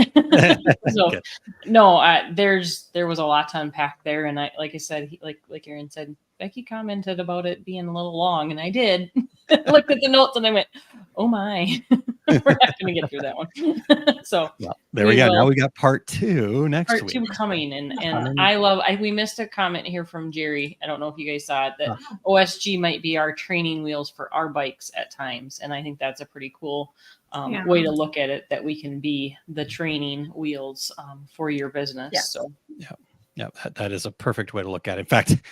Speaker 5: So okay. No, there was a lot to unpack there. And like I said, like Aaron said, Becky commented about it being a little long, and I did. Looked at the notes and I went, oh my, we're not going to get through that one. So
Speaker 4: there we go. Now we got part 2 next week.
Speaker 5: Part 2 coming. And we missed a comment here from Jerry. I don't know if you guys saw it, that OSG might be our training wheels for our bikes at times. And I think that's a pretty cool way to look at it, that we can be the training wheels for your business.
Speaker 2: Yeah.
Speaker 5: So
Speaker 4: yeah, that is a perfect way to look at it. In fact,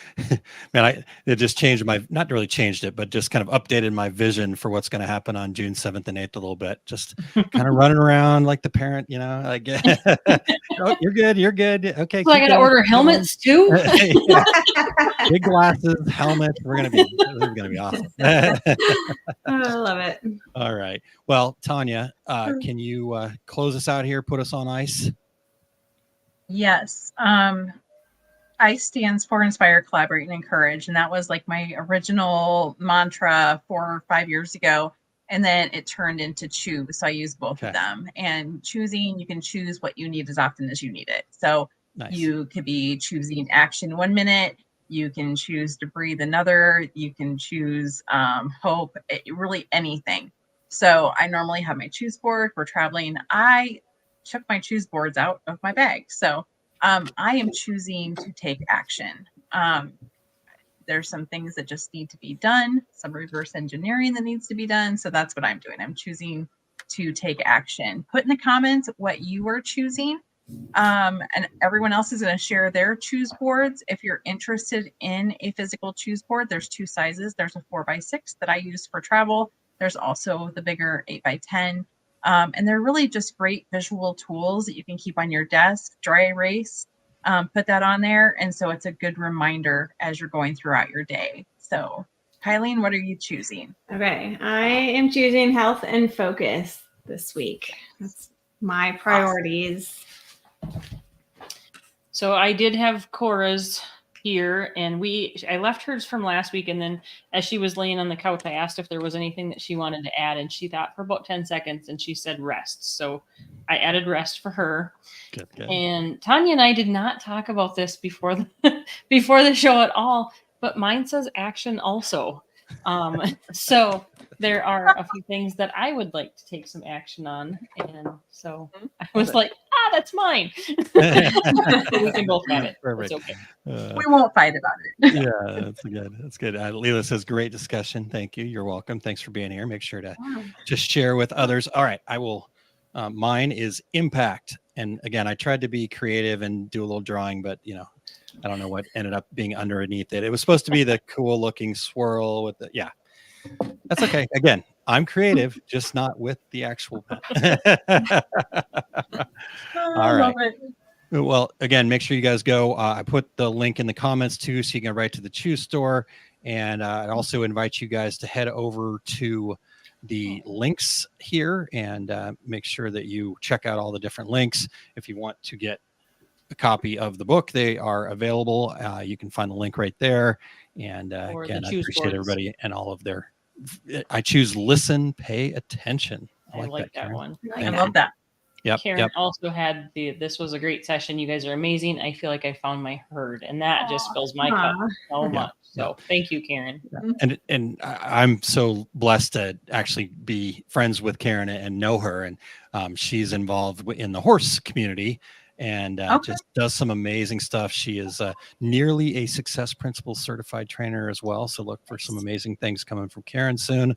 Speaker 4: man, it just changed not really changed it, but just kind of updated my vision for what's going to happen on June 7th and 8th a little bit. Just kind of running around like the parent, like, oh, you're good. Okay.
Speaker 5: So I got to order helmets too.
Speaker 4: Big glasses, helmets. This is going to be awesome.
Speaker 3: I love it.
Speaker 4: All right. Well, Tanya, can you close us out here? Put us on ice.
Speaker 2: Yes. I stands for inspire, collaborate, and encourage. And that was like my original mantra 4 or 5 years ago. And then it turned into choose. So I use both of them. And choosing, you can choose what you need as often as you need it. So you could be choosing action 1 minute. You can choose to breathe another. You can choose hope, really anything. So I normally have my choose board. We're traveling. I took my choose boards out of my bag. So I am choosing to take action. There's some things that just need to be done, some reverse engineering that needs to be done. So that's what I'm doing. I'm choosing to take action. Put in the comments what you are choosing. And everyone else is going to share their choose boards. If you're interested in a physical choose board, there's 2 sizes. There's a 4x6 that I use for travel. There's also the bigger 8x10. And they're really just great visual tools that you can keep on your desk, dry erase, put that on there. And so it's a good reminder as you're going throughout your day. So Kylene, what are you choosing?
Speaker 3: Okay. I am choosing health and focus this week. That's my priorities.
Speaker 5: So I did have Cora's here, and I left hers from last week, and then as she was laying on the couch, I asked if there was anything that she wanted to add, and she thought for about 10 seconds, and she said rest. So I added rest for her.
Speaker 4: Good.
Speaker 5: And Tanya and I did not talk about this before the show at all, but mine says action also. So there are a few things that I would like to take some action on, and so I was like, that's mine. We can both have it.
Speaker 4: Perfect.
Speaker 5: It's okay.
Speaker 2: We won't fight about it.
Speaker 4: Yeah, that's good. That's good. Leela says, great discussion. Thank you. You're welcome. Thanks for being here. Make sure to just share with others. All right. I will. Mine is impact. And again, I tried to be creative and do a little drawing, but I don't know what ended up being underneath it. It was supposed to be the cool looking swirl with that's okay. Again, I'm creative, just not with the actual pen. All right. Well, again, make sure you guys go. I put the link in the comments too, so you can write to the Choose store. And I also invite you guys to head over to the links here and make sure that you check out all the different links. If you want to get a copy of the book, they are available. You can find the link right there. And again, I appreciate everybody and all of their. I choose listen, pay attention.
Speaker 5: I like that one.
Speaker 2: I love that.
Speaker 4: Yep.
Speaker 5: Karen also had this was a great session. You guys are amazing. I feel like I found my herd, and that just fills my cup so much. So thank you, Karen.
Speaker 4: And I'm so blessed to actually be friends with Karen and know her. And she's involved in the horse community and just does some amazing stuff. She is nearly a Success Principles certified trainer as well. So look for some amazing things coming from Karen soon,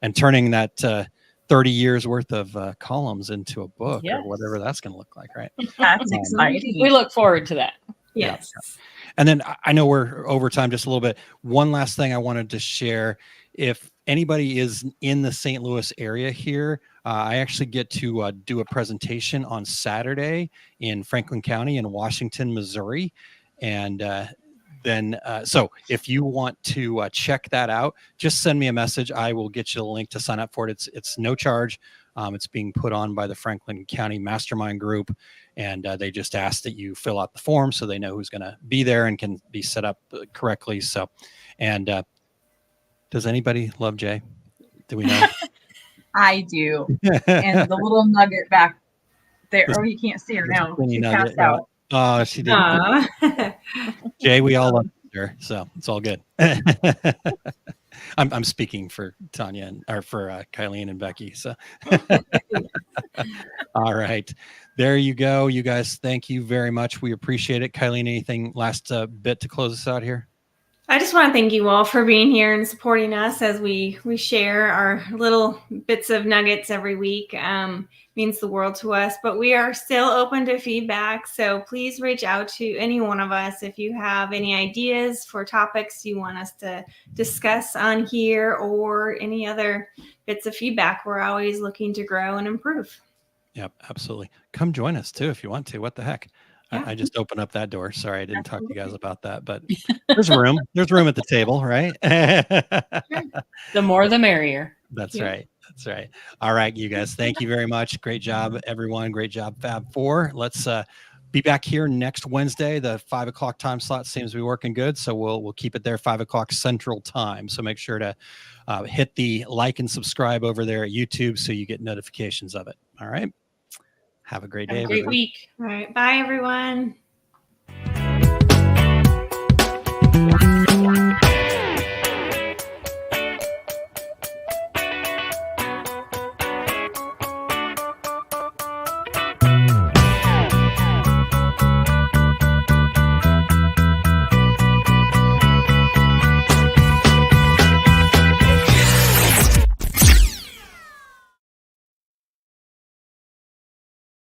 Speaker 4: and turning that 30 years worth of columns into a book or whatever that's going to look like, right?
Speaker 2: That's exciting.
Speaker 5: We look forward to that.
Speaker 3: Yes.
Speaker 4: Yeah. And then I know we're over time just a little bit. One last thing I wanted to share. If anybody is in the St. Louis area here, I actually get to do a presentation on Saturday in Franklin County in Washington, Missouri. And so if you want to check that out, just send me a message. I will get you the link to sign up for it. It's no charge. It's being put on by the Franklin County Mastermind Group, and they just ask that you fill out the form so they know who's going to be there and can be set up correctly. So, and does anybody love Jay? Do we know?
Speaker 2: I do. And the little nugget back there. Oh, you can't see her now. She passed out.
Speaker 4: Oh, she did. Jay, we all love her, so it's all good. I'm speaking for Tanya or for Kylene and Becky. So, all right, there you go, you guys. Thank you very much. We appreciate it. Kylene, anything last bit to close us out here?
Speaker 3: I just want to thank you all for being here and supporting us as we share our little bits of nuggets every week. Means the world to us, but we are still open to feedback. So please reach out to any one of us if you have any ideas for topics you want us to discuss on here or any other bits of feedback. We're always looking to grow and improve.
Speaker 4: Yep, absolutely. Come join us too if you want to. What the heck?
Speaker 3: Yeah.
Speaker 4: I just opened up that door. Sorry, I didn't talk to you guys about that, but there's room. There's room at the table, right?
Speaker 5: The more, the merrier.
Speaker 4: That's right. That's right. All right, you guys. Thank you very much. Great job, everyone. Great job, Fab 4. Let's be back here next Wednesday. The 5 o'clock time slot seems to be working good. So we'll keep it there, 5 o'clock Central Time. So make sure to hit the like and subscribe over there at YouTube so you get notifications of it. All right. Have a great day.
Speaker 5: Have a great
Speaker 4: everybody.
Speaker 5: week.
Speaker 3: All right. Bye, everyone.